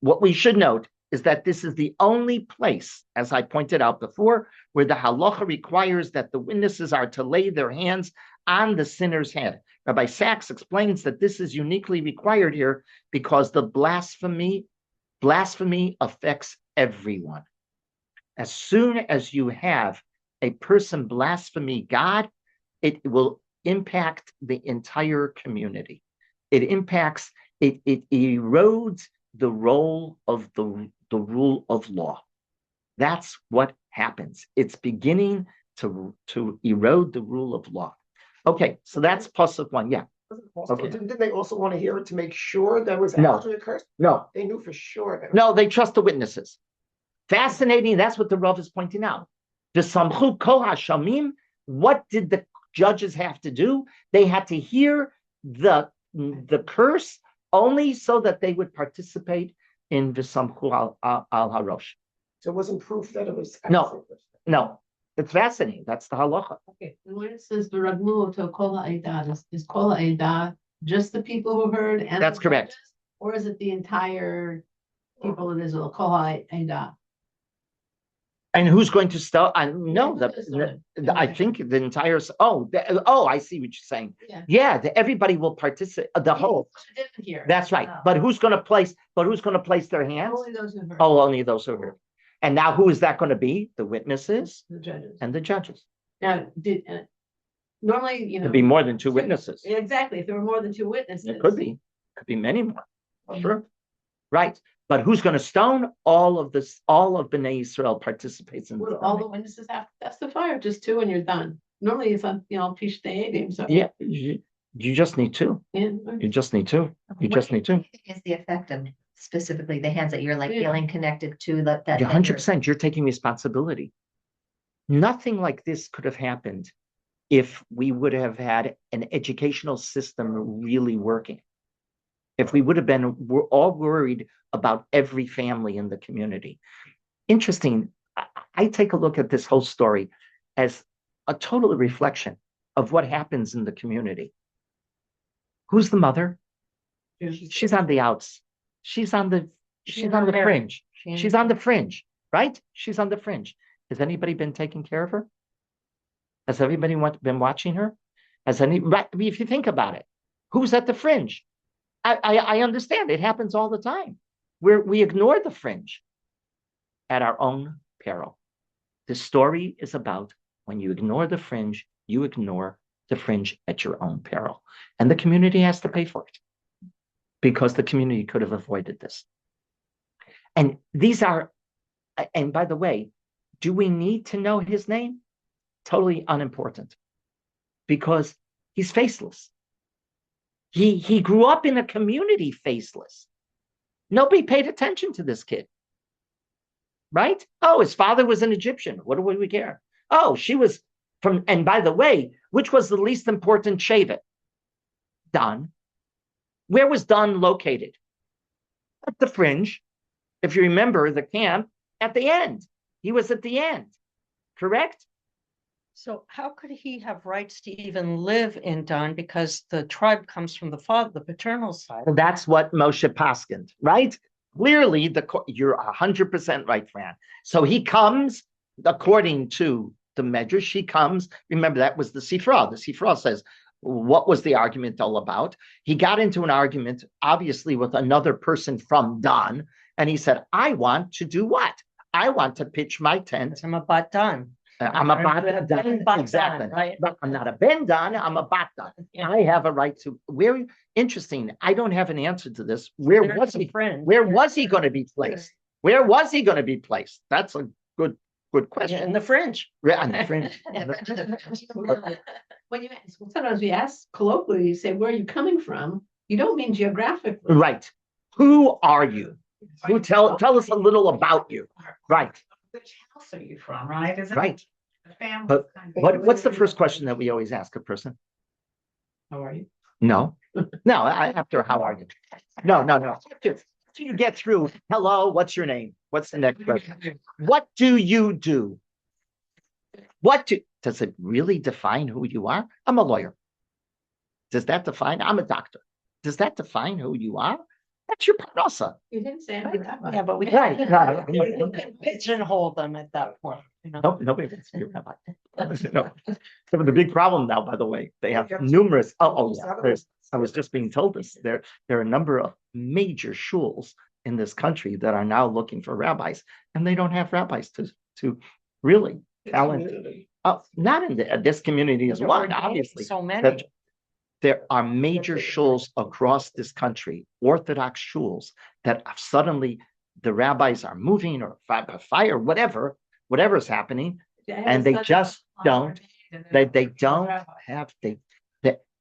S3: What we should note is that this is the only place, as I pointed out before, where the halacha requires that the witnesses are to lay their hands on the sinner's head. Rabbi Sachs explains that this is uniquely required here because the blasphemy affects everyone. As soon as you have a person blaspheme God, it will impact the entire community. It erodes the role of the rule of law. That's what happens. It's beginning to erode the rule of law. Okay, so that's pasuk 1. Yeah. Okay.
S5: Didn't they also want to hear it to make sure that was
S3: No.
S5: actually a curse?
S3: No,
S5: They knew for sure that.
S3: no, they trust the witnesses. Fascinating. That's what the Rav is pointing out. The Samchu Kol Hashamim. What did the judges have to do? They had to hear the curse only so that they would participate in the Samchu al Harosh.
S5: So it wasn't proof that it was.
S3: No. No, it's fascinating. That's the halacha.
S4: Okay, and when it says Baragmu to Kol Ha'edah, is Kol Ha'edah just the people who heard and
S3: That's
S4: the
S3: correct.
S4: judges? Or is it the entire people of Israel, Kol Ha'edah?
S3: And who's going to start? No,
S4: Yeah,
S3: I think the entire. I see what you're saying.
S4: Yeah.
S3: Yeah, everybody will participate. The whole.
S4: Didn't hear.
S3: That's right.
S4: Oh.
S3: But who's going to place? But who's going to place their hands?
S4: Only those who heard.
S3: Oh, only those who heard. And now, who is that going to be? The witnesses
S4: The judges.
S3: and the judges.
S4: Now, normally,
S3: It'd be more than two witnesses.
S4: Yeah, exactly. If there were more than two witnesses.
S3: It could be many more. Sure. Right. But who's going to stone? All of Bnei Israel participates in
S4: Would
S3: the
S4: all the witnesses have to testify, or just two and you're done? Normally it's on, Pish De'edim, so.
S3: Yeah, you just need two.
S4: Yeah.
S3: You just need two. You just need two.
S1: Is the effect of specifically the hands that you're like
S4: Yeah.
S1: feeling connected to that?
S3: You're 100%. You're taking responsibility. Nothing like this could have happened if we would have had an educational system really working. If we're all worried about every family in the community. Interesting. I take a look at this whole story as a total reflection of what happens in the community. Who's the mother? She's on the outs. She's on the fringe. She's on the fringe, right? She's on the fringe. Has anybody been taking care of her? Has everybody been watching her? Right? If you think about it, who's at the fringe? I understand it happens all the time. We ignore the fringe at our own peril. The story is about when you ignore the fringe, you ignore the fringe at your own peril. And the community has to pay for it because the community could have avoided this. And and by the way, do we need to know his name? Totally unimportant because he's faceless. He grew up in a community faceless. Nobody paid attention to this kid. Right? Oh, his father was an Egyptian. What do we care? Oh, she was from, and by the way, which was the least important Shevet? Dan. Where was Dan located? At the fringe. If you remember the camp, at the end. He was at the end. Correct?
S2: So how could he have rights to even live in Dan? Because the tribe comes from the father, the paternal side.
S3: Well, that's what Moshe paskined, right? Clearly, you're 100% right, Fran. So he comes, according to the Medrash, he comes. Remember, that was the Sifra. The Sifra says, what was the argument all about? He got into an argument, obviously, with another person from Dan, and he said, I want to do what? I want to pitch my tent.
S2: I'm a bat Dan.
S3: I'm a bat Dan. Exactly.
S2: Right?
S3: But I'm not a ben Dan, I'm a bat Dan.
S2: Yeah.
S3: I have a right to. Interesting. I don't have an answer to this. Where was he?
S2: Friend.
S3: Where was he going to be placed? Where was he going to be placed? That's a good question.
S2: In the fringe.
S3: Yeah, on the fringe.
S4: When you sometimes we ask colloquially, you say, where are you coming from? You don't mean geographically.
S3: Right. Who are you? Who tell us a little about you? Right.
S6: Which house are you from, right? Is it
S3: Right.
S6: a family?
S3: But
S6: kind of-
S3: what's the first question that we always ask a person?
S4: How are you?
S3: No. After how are you? No. After you get through, hello, what's your name? What's the next question? What do you do? Does it really define who you are? I'm a lawyer. Does that define? I'm a doctor. Does that define who you are? That's your parnasa.
S4: You didn't say anything that much.
S2: Yeah, but we
S3: Right.
S2: pigeonhole them at that point.
S3: Nope, nobody wants to be a rabbi. No. So the big problem now, by the way, they have numerous. I was just being told this. There are a number of major shuls in this country that are now looking for rabbis, and they don't have rabbis to really talent. Not in this community as one, obviously.
S2: So many.
S3: That- there are major shuls across this country, Orthodox shuls, that suddenly the rabbis are moving or fire, whatever is happening, and they just don't. They don't have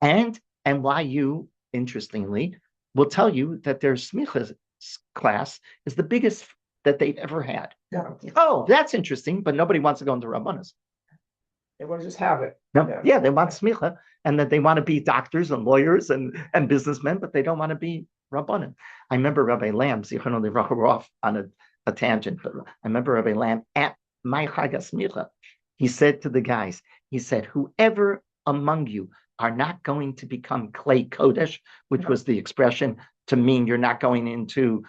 S3: and NYU, interestingly, will tell you that their smicha class is the biggest that they've ever had.
S5: Yeah,
S3: Oh, that's interesting, but nobody wants to go into Rabbanas.
S5: they want to just have it.
S3: No,
S5: Yeah.
S3: yeah, they want smicha, and that they want to be doctors and lawyers and businessmen, but they don't want to be Rabbanan. I remember Rabbi Lamb, Zichrono Livracha, we're off on a tangent, but I remember Rabbi Lamb at my Chag HaSmicha, he said to the guys, he said, whoever among you are not going to become clay kodesh, which was the expression to mean you're not going into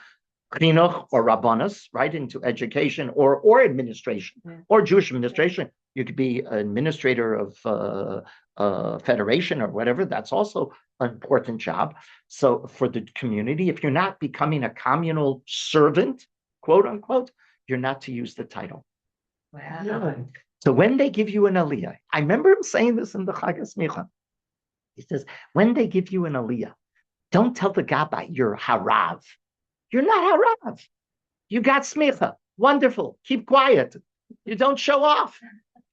S3: chinuch or rabbanos, right, into education or administration, or Jewish administration. You could be an administrator of a federation or whatever. That's also an important job. So for the community, if you're not becoming a communal servant, quote unquote, you're not to use the title.
S1: Wow.
S3: So when they give you an aliyah, I remember him saying this in the Chag HaSmicha. He says, when they give you an aliyah, don't tell the gabbai you're harav. You're not harav. You got smicha. Wonderful. Keep quiet. You don't show off.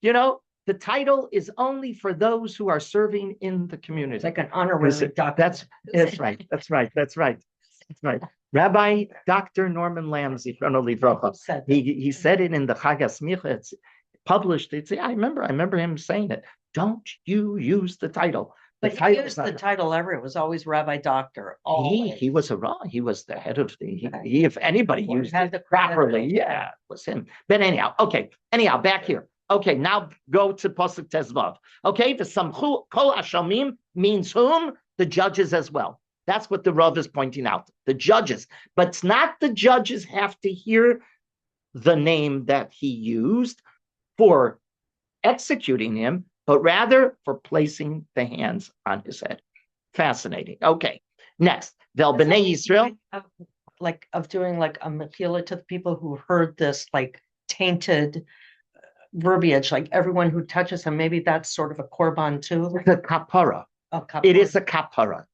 S3: The title is only for those who are serving in the community.
S2: It's like an honorary doctor.
S3: That's right. Rabbi Dr. Norman Lamb, Zichrono Livracha, he said it in the Chag HaSmicha. It's published. I remember him saying it. Don't you use the title.
S2: But he used the title ever. It was always Rabbi Doctor.
S3: He was he was the head of he if anybody used it properly, yeah, it was him. But anyhow, back here. Okay, now go to Pasuk Tezvav. Okay, the Samchu Kol Ashamim means whom? The judges as well. That's what the Rav is pointing out. The judges. But it's not the judges have to hear the name that he used for executing him, but rather for placing the hands on his head. Fascinating. Okay, next. Vel B'nai Yisrael.
S2: Of doing like a mechila to the people who heard this like tainted verbiage, like everyone who touches him, maybe that's sort of a korban too.
S3: The kapara.
S2: Kapara.
S3: It is a kapara.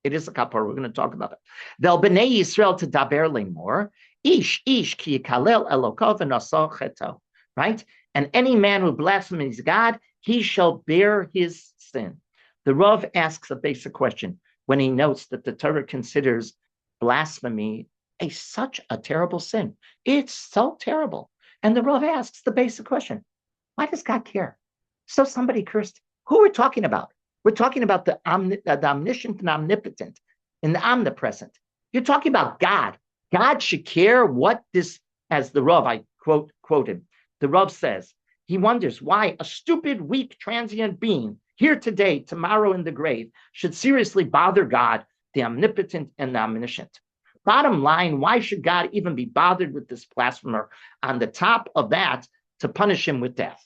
S3: We're going to talk about it. Vel B'nai Yisrael to daber lemor. Ish ki yikalel elokov v'nasal cheto. Right? And any man who blasphemes God, he shall bear his sin. The Rav asks a basic question when he notes that the Torah considers blasphemy such a terrible sin. It's so terrible. And the Rav asks the basic question, why does God care? So somebody cursed. Who are we talking about? We're talking about the omniscient and omnipotent and the omnipresent. You're talking about God. God should care what this, as the Rav, I quote him, the Rav says, he wonders why a stupid, weak, transient being here today, tomorrow in the grave, should seriously bother God, the omnipotent and the omniscient. Bottom line, why should God even be bothered with this blasphemer? On the top of that, to punish him with death.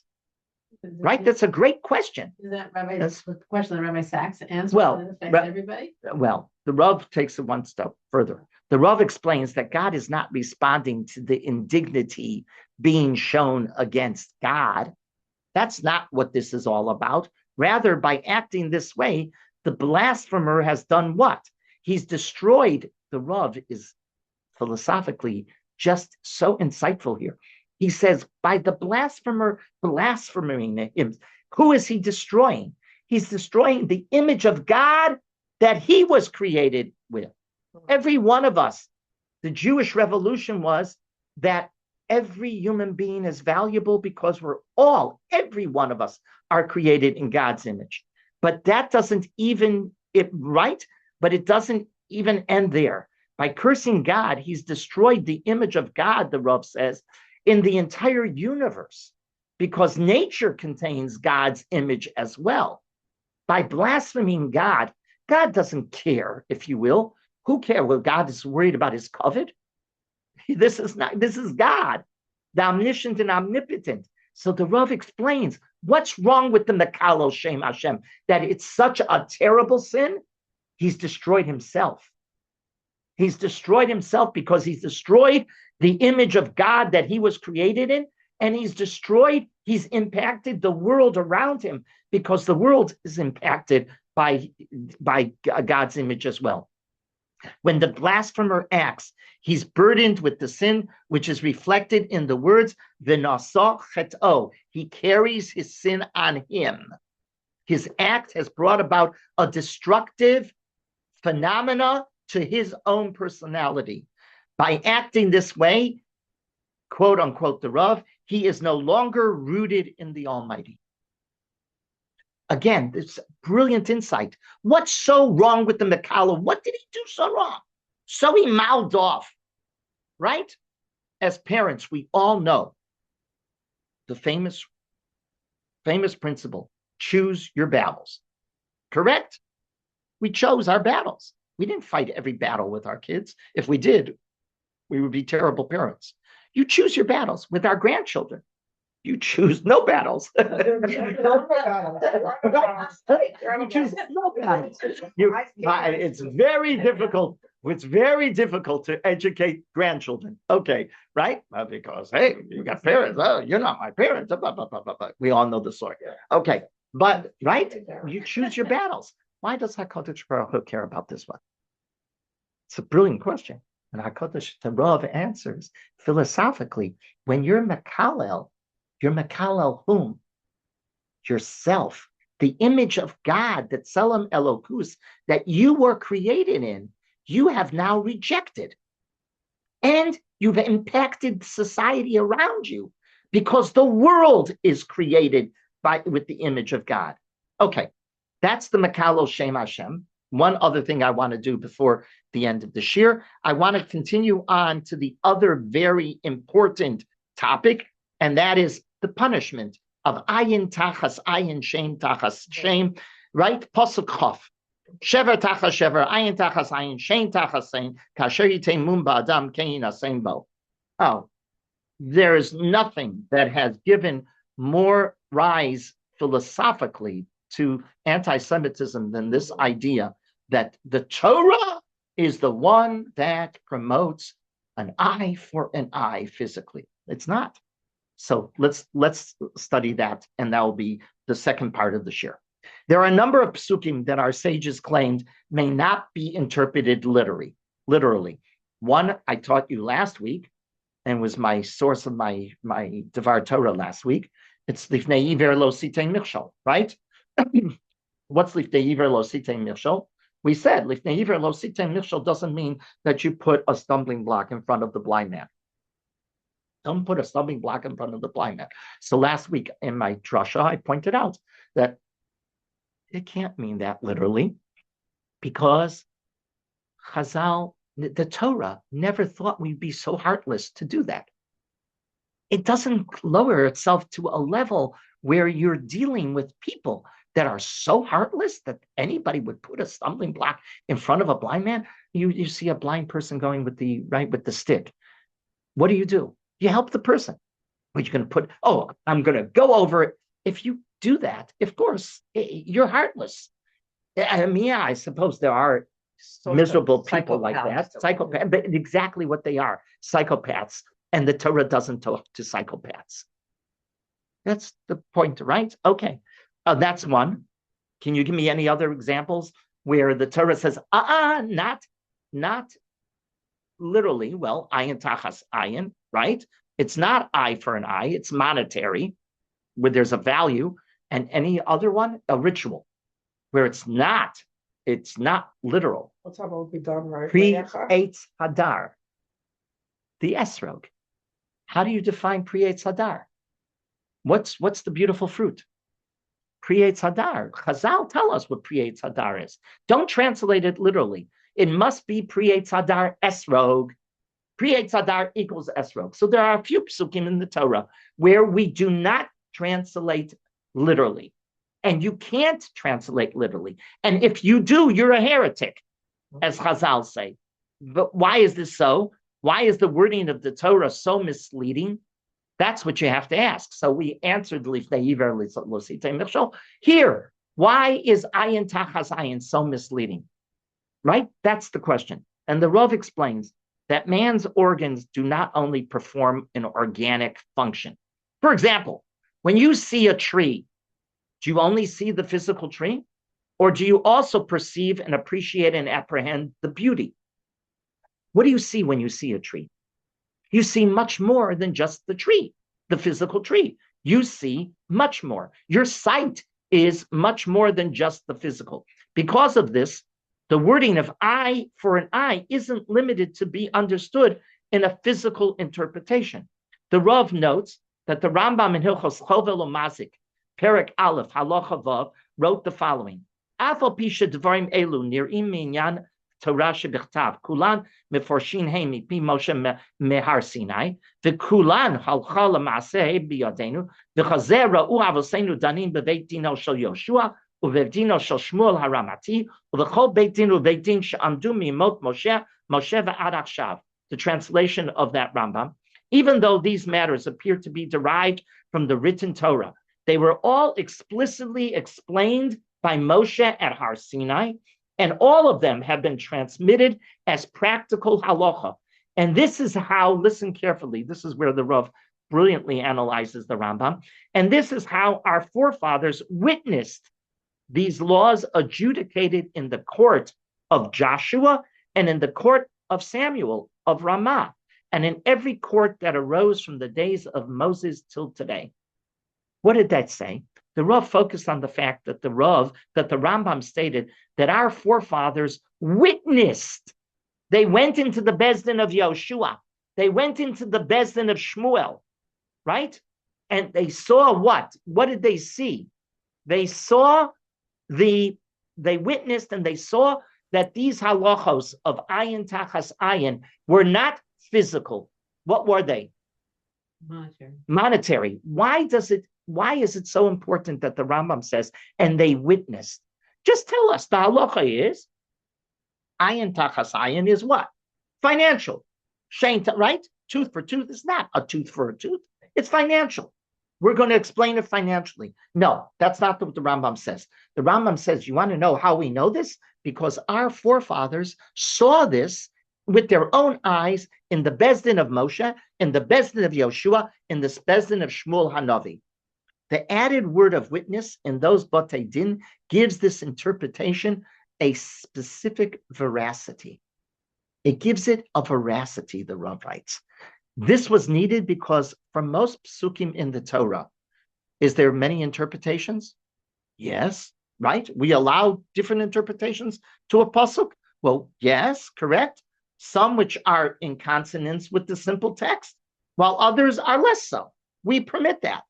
S3: Right? That's a great question.
S4: Is that the question that Rabbi Sachs answers?
S3: Well,
S4: and it affects everybody?
S3: Well, the Rav takes it one step further. The Rav explains that God is not responding to the indignity being shown against God. That's not what this is all about. Rather, by acting this way, the blasphemer has done what? He's destroyed. The Rav is philosophically just so insightful here. He says, by the blasphemer blaspheming him, who is he destroying? He's destroying the image of God that he was created with. Every one of us, the Jewish revolution was that every human being is valuable because every one of us are created in God's image. But that doesn't even, but it doesn't even end there. By cursing God, he's destroyed the image of God, the Rav says, in the entire universe, because nature contains God's image as well. By blaspheming God, God doesn't care, if you will. Who cares? Well, God is worried about his covet. This is God, the omniscient and omnipotent. So the Rav explains what's wrong with the Mekalo Shem Hashem, that it's such a terrible sin. He's destroyed himself. He's destroyed himself because he's destroyed the image of God that he was created in, and he's impacted the world around him because the world is impacted by God's image as well. When the blasphemer acts, he's burdened with the sin, which is reflected in the words, v'nasah chet'o. He carries his sin on him. His act has brought about a destructive phenomena to his own personality. By acting this way, quote unquote, the Rav, he is no longer rooted in the Almighty. Again, this brilliant insight. What's so wrong with the Mekala? What did he do so wrong? So he mouthed off, right? As parents, we all know the famous principle, choose your battles, correct? We chose our battles. We didn't fight every battle with our kids. If we did, we would be terrible parents. You choose your battles with our grandchildren. You choose no battles. You choose no battles. It's very difficult. It's very difficult to educate grandchildren. Okay, right? Because, hey, you got parents. Oh, you're not my parents. Blah, blah, blah, blah, blah. We all know the story. Okay, but, right? You choose your battles. Why does HaKadosh Baruch Hu care about this one? It's a brilliant question. And HaKadosh, the Rav answers philosophically, when you're Mekalel whom? Yourself. The image of God, that Tselem Elokus, that you were created in, you have now rejected. And you've impacted society around you because the world is created with the image of God. Okay, that's the Mekalel Shem Hashem. One other thing I want to do before the end of the shir, I want to continue on to the other very important topic, and that is the punishment of ayin tachas ayin, shame tachas shame, right? Pasuk Chof. Shever tachas shever, ayin tachas ayin, shame tachas shame, kasher yitemum ba'adam kein asein bo. Oh, there is nothing that has given more rise philosophically to anti-Semitism than this idea that the Torah is the one that promotes an eye for an eye physically. It's not. So let's study that, and that will be the second part of the shir. There are a number of psukim that our sages claimed may not be interpreted literally. One I taught you last week, and was my source of my Devar Torah last week. It's lifnei iver lo sitein michshol, right? What's lifnei iver lo sitein michshol? We said lifnei iver lo sitein michshol doesn't mean that you put a stumbling block in front of the blind man. Don't put a stumbling block in front of the blind man. So last week in my drasha, I pointed out that it can't mean that literally, because Chazal, the Torah, never thought we'd be so heartless to do that. It doesn't lower itself to a level where you're dealing with people that are so heartless that anybody would put a stumbling block in front of a blind man. You see a blind person going with the stick. What do? You help the person. But you're going to put, I'm going to go over it. If you do that, of course, you're heartless. I mean, I suppose there are miserable people like that, psychopaths, but exactly what they are, psychopaths. And the Torah doesn't talk to psychopaths. That's the point, right? Okay, that's one. Can you give me any other examples where the Torah says, not literally, well, ayin tachas ayin, right? It's not eye for an eye, it's monetary, where there's a value. And any other one, a ritual, where it's not literal.
S5: What's that will be done right?
S3: Pre-Eitz Hadar, the esrog. How do you define pre-Eitz Hadar? What's the beautiful fruit? Pre-Eitz Hadar. Chazal tell us what pre-Eitz Hadar is. Don't translate it literally. It must be pre-Eitz Hadar esrog. Pre-Eitz Hadar equals esrog. So there are a few psukim in the Torah where we do not translate literally. And you can't translate literally. And if you do, you're a heretic, as Chazal say. But why is this so? Why is the wording of the Torah so misleading? That's what you have to ask. So we answered here. Why is ayin tachas ayin so misleading? Right? That's the question. And the Rav explains that man's organs do not only perform an organic function. For example, when you see a tree, do you only see the physical tree? Or do you also perceive and appreciate and apprehend the beauty? What do you see when you see a tree? You see much more than just the tree, the physical tree. You see much more. Your sight is much more than just the physical. Because of this, the wording of eye for an eye isn't limited to be understood in a physical interpretation. The Rav notes that the Rambam in Hilchos Chovel Umazik, Perek Aleph, Halacha Vav, wrote the following: Afal pisha dvarim elu nir'im minyan Torah shebichtav kulan meforshin he mipi Moshe mehar Sinai v'kulan halcha l'maaseh biyadenu v'chazer ra'u avosenu danim beveit dino shel Yoshua uvev dino shel Shmuel haramati uv'chol beit din uveit din she'amdu mimot Moshe v'ad achshav. The translation of that Rambam. Even though these matters appear to be derived from the written Torah, they were all explicitly explained by Moshe at Har Sinai, and all of them have been transmitted as practical halacha. And this is how, listen carefully, this is where the Rav brilliantly analyzes the Rambam, and this is how our forefathers witnessed these laws adjudicated in the court of Joshua and in the court of Samuel of Ramah, and in every court that arose from the days of Moses till today. What did that say? The Rav focused on the fact that the Rambam stated that our forefathers witnessed. They went into the Bezdin of Yoshua. They went into the Bezdin of Shmuel, right? And they saw what? What did they see? They witnessed and they saw that these halachos of ayin tachas ayin were not physical. What were they? Monetary. Why is it so important that the Rambam says, and they witnessed? Just tell us, the halacha is, ayin tachas ayin is what? Financial. Right? Tooth for tooth is not a tooth for a tooth. It's financial. We're going to explain it financially. No, that's not what the Rambam says. The Rambam says, you want to know how we know this? Because our forefathers saw this with their own eyes in the Bezdin of Moshe, in the Bezdin of Yoshua, in the Bezdin of Shmuel Hanavi. The added word of witness in those Batei Din gives this interpretation a specific veracity. It gives it a veracity, the Rav writes. This was needed because for most psukim in the Torah, is there many interpretations? Yes, right? We allow different interpretations to a pasuk. Well, yes, correct. Some which are in consonance with the simple text, while others are less so. We permit that,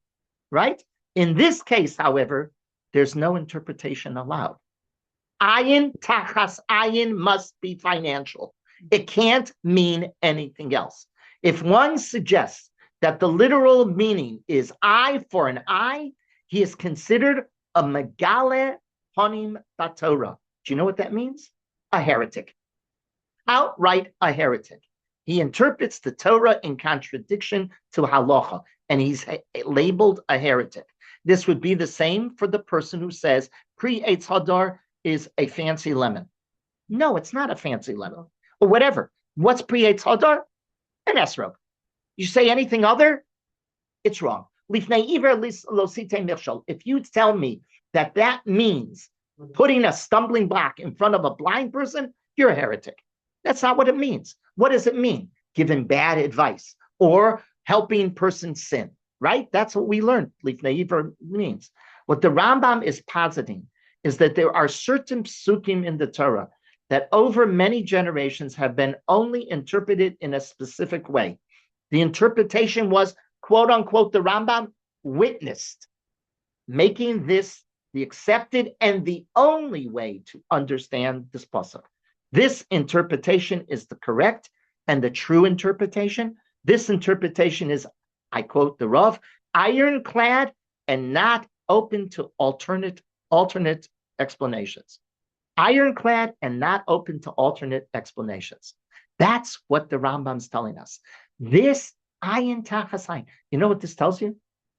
S3: right? In this case, however, there's no interpretation allowed. Ayin tachas ayin must be financial. It can't mean anything else. If one suggests that the literal meaning is eye for an eye, he is considered a megale panim batorah. Do you know what that means? A heretic. Outright a heretic. He interprets the Torah in contradiction to halacha, and he's labeled a heretic. This would be the same for the person who says pre-Eitz Hadar is a fancy lemon. No, it's not a fancy lemon. Or whatever. What's pre-Eitz Hadar? An esrog. You say anything other, it's wrong. If you tell me that means putting a stumbling block in front of a blind person, you're a heretic. That's not what it means. What does it mean? Giving bad advice or helping person sin, right? That's what we learned. Means. What the Rambam is positing is that there are certain psukim in the Torah that over many generations have been only interpreted in a specific way. The interpretation was, quote unquote, the Rambam witnessed, making this the accepted and the only way to understand this pasuk. This interpretation is the correct and the true interpretation. This interpretation is, I quote the Rav, ironclad and not open to alternate explanations. Ironclad and not open to alternate explanations. That's what the Rambam's telling us. This ayin tachas ayin. You know what this tells you?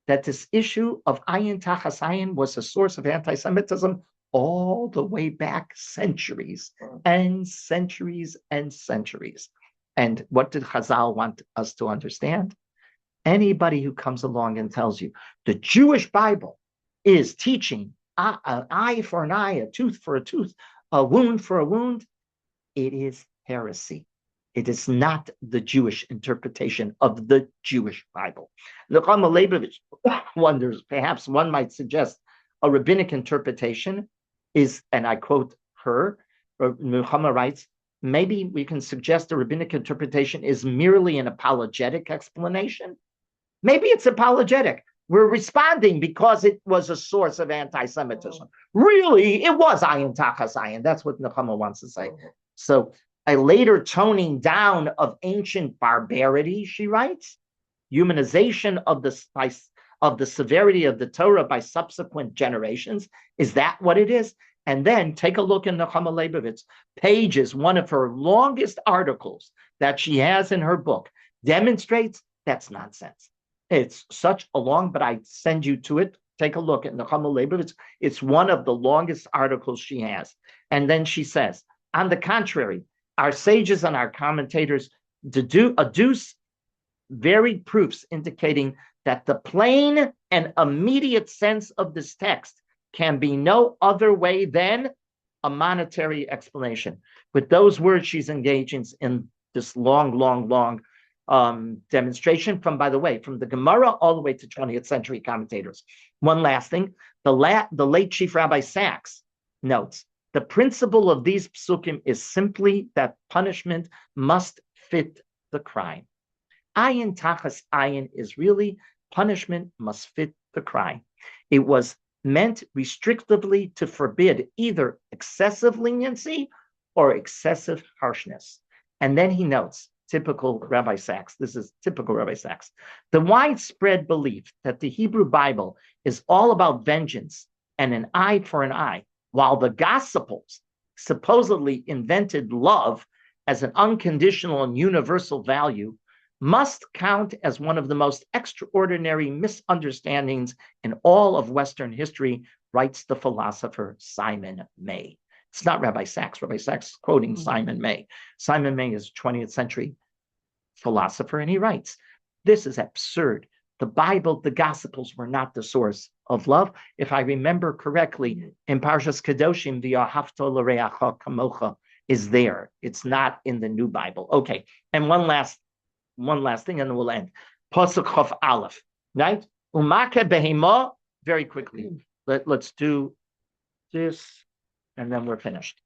S3: That this issue of ayin tachas ayin was a source of anti-Semitism all the way back centuries and centuries and centuries. And what did Chazal want us to understand? Anybody who comes along and tells you the Jewish Bible is teaching an eye for an eye, a tooth for a tooth, a wound for a wound, it is heresy. It is not the Jewish interpretation of the Jewish Bible. Nechama Leibovich wonders, perhaps one might suggest a rabbinic interpretation is, and I quote her, Nechama writes, maybe we can suggest a rabbinic interpretation is merely an apologetic explanation. Maybe it's apologetic. We're responding because it was a source of anti-Semitism. Really, it was ayin tachas ayin. That's what Nechama wants to say. So a later toning down of ancient barbarity, she writes, humanization of the severity of the Torah by subsequent generations. Is that what it is? And then take a look in Nechama Leibovitz's pages. One of her longest articles that she has in her book demonstrates that's nonsense. It's such a long, but I send you to it. Take a look at Nechama Leibovitz. It's one of the longest articles she has. And then she says, on the contrary, our sages and our commentators adduce varied proofs indicating that the plain and immediate sense of this text can be no other way than a monetary explanation. With those words, she's engaging in this long demonstration from, by the way, from the Gemara all the way to 20th century commentators. One last thing, the late Chief Rabbi Sachs notes, the principle of these psukim is simply that punishment must fit the crime. Ayin tachas ayin is really punishment must fit the crime. It was meant restrictively to forbid either excessive leniency or excessive harshness. And then he notes, typical Rabbi Sachs, this is typical Rabbi Sachs, the widespread belief that the Hebrew Bible is all about vengeance and an eye for an eye, while the Gospels supposedly invented love as an unconditional and universal value, must count as one of the most extraordinary misunderstandings in all of Western history, writes the philosopher Simon May. It's not Rabbi Sachs. Rabbi Sachs is quoting Simon May. Simon May is a 20th century philosopher, and he writes, this is absurd. The Bible, the Gospels were not the source of love. If I remember correctly, in Parshas Kedoshim, the Ahavta l'reacha kamocha is there. It's not in the New Bible. Okay, and one last thing, and then we'll end. Pasuk Chof Aleph, right? Umake behema, very quickly. Let's do this, and then we're finished.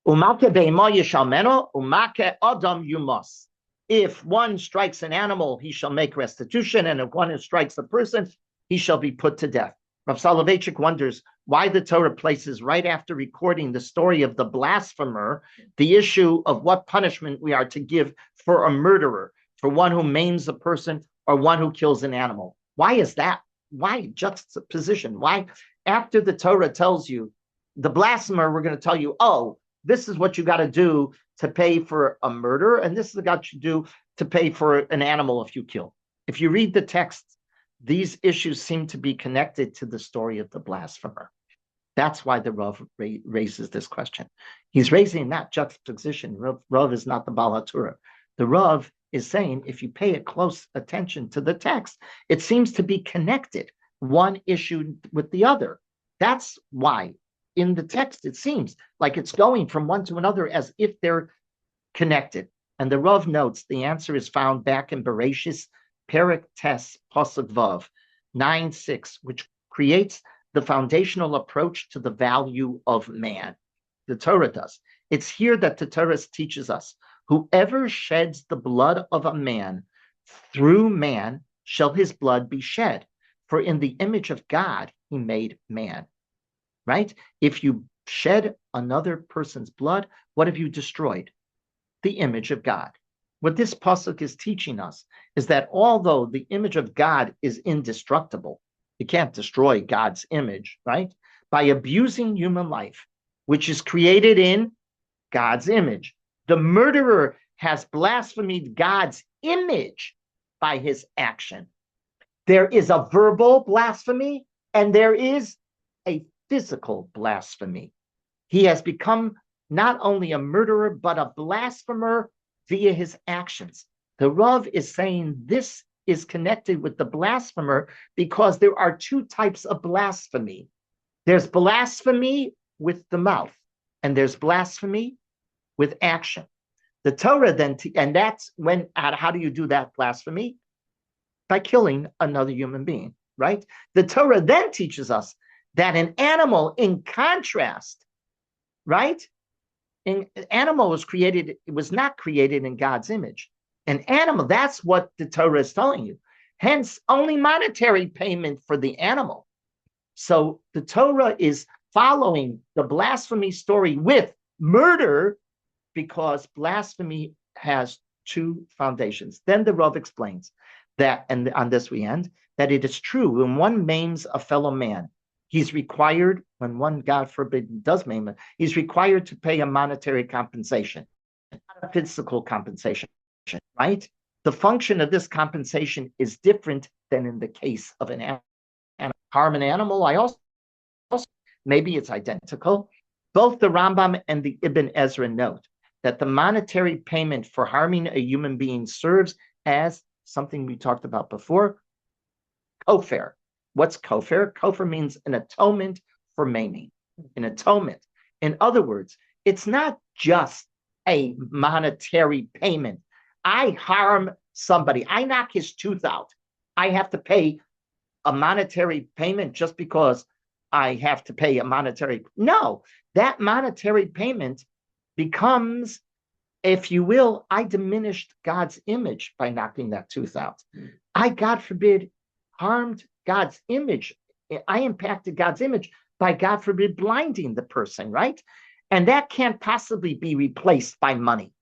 S3: Umake behema yishalmeno, umake adam yumas. If one strikes an animal, he shall make restitution, and if one strikes a person, he shall be put to death. Rav Soloveitchik wonders why the Torah places right after recording the story of the blasphemer, the issue of what punishment we are to give for a murderer, for one who maims a person or one who kills an animal. Why is that? Why juxtaposition? Why, after the Torah tells you the blasphemer, we're going to tell you, oh, this is what you got to do to pay for a murder, and this is what you do to pay for an animal if you kill. If you read the text, these issues seem to be connected to the story of the blasphemer. That's why the Rav raises this question. He's raising that juxtaposition. Rav is not the Baal HaTorah. The Rav is saying, if you pay a close attention to the text, it seems to be connected, one issue with the other. That's why in the text, it seems like it's going from one to another as if they're connected. And the Rav notes the answer is found back in Bereshis, Perek Tes, Pasuk Vav, 9:6, which creates the foundational approach to the value of man. The Torah does. It's here that the Torah teaches us, whoever sheds the blood of a man, through man shall his blood be shed. For in the image of God, he made man. Right? If you shed another person's blood, what have you destroyed? The image of God. What this pasuk is teaching us is that although the image of God is indestructible, you can't destroy God's image, right? By abusing human life, which is created in God's image, the murderer has blasphemed God's image by his action. There is a verbal blasphemy and there is a physical blasphemy. He has become not only a murderer, but a blasphemer via his actions. The Rav is saying this is connected with the blasphemer because there are two types of blasphemy. There's blasphemy with the mouth, and there's blasphemy with action. The Torah then, and that's when, how do you do that blasphemy? By killing another human being, right? The Torah then teaches us that an animal, in contrast, right? An animal was created, it was not created in God's image. An animal, that's what the Torah is telling you. Hence, only monetary payment for the animal. So the Torah is following the blasphemy story with murder because blasphemy has two foundations. Then the Rav explains that, and on this we end, that it is true when one maims a fellow man, he's required, when one, God forbid, does maim it, he's required to pay a monetary compensation, not a physical compensation, right? The function of this compensation is different than in the case of an animal. Harm an animal, I also, maybe it's identical. Both the Rambam and the Ibn Ezra note that the monetary payment for harming a human being serves as something we talked about before, kofar. What's kofar? Kofar means an atonement for maiming, an atonement. In other words, it's not just a monetary payment. I harm somebody, I knock his tooth out. I have to pay a monetary payment just because I have to pay a monetary. No, that monetary payment becomes, if you will, I diminished God's image by knocking that tooth out. I, God forbid, harmed God's image. I impacted God's image by, God forbid, blinding the person, right? And that can't possibly be replaced by money.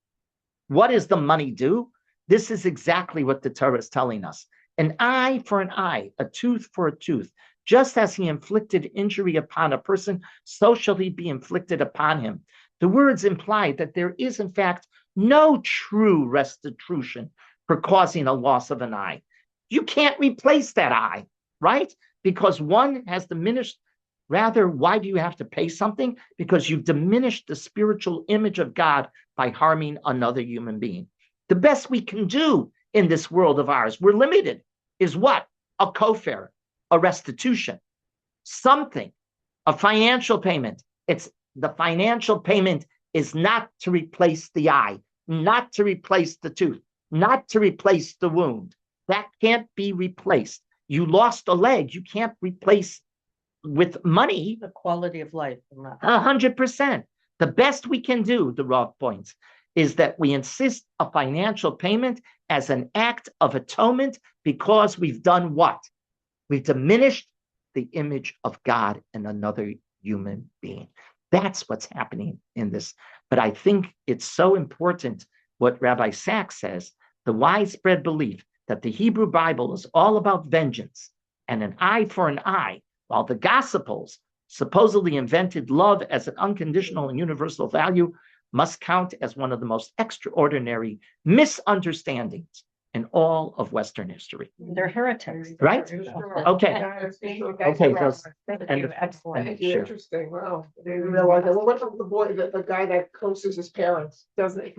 S3: What does the money do? This is exactly what the Torah is telling us. An eye for an eye, a tooth for a tooth. Just as he inflicted injury upon a person, so shall he be inflicted upon him. The words imply that there is, in fact, no true restitution for causing a loss of an eye. You can't replace that eye, right? Because one has diminished. Rather, why do you have to pay something? Because you've diminished the spiritual image of God by harming another human being. The best we can do in this world of ours, we're limited, is what? A kofar, a restitution, something, a financial payment. It's the financial payment is not to replace the eye, not to replace the tooth, not to replace the wound. That can't be replaced. You lost a leg, you can't replace with money.
S2: The quality of life.
S3: 100%. The best we can do, the Rav points, is that we insist a financial payment as an act of atonement because we've done what? We've diminished the image of God in another human being. That's what's happening in this. But I think it's so important what Rabbi Sachs says, the widespread belief that the Hebrew Bible is all about vengeance and an eye for an eye, while the Gospels supposedly invented love as an unconditional and universal value, must count as one of the most extraordinary misunderstandings in all of Western history.
S2: They're heretics.
S3: Right? Okay. Okay.
S2: Thank you. Excellent.
S3: Sure.
S5: Interesting. Wow. I didn't realize that. Well, what about the boy, the guy that curses his parents? Doesn't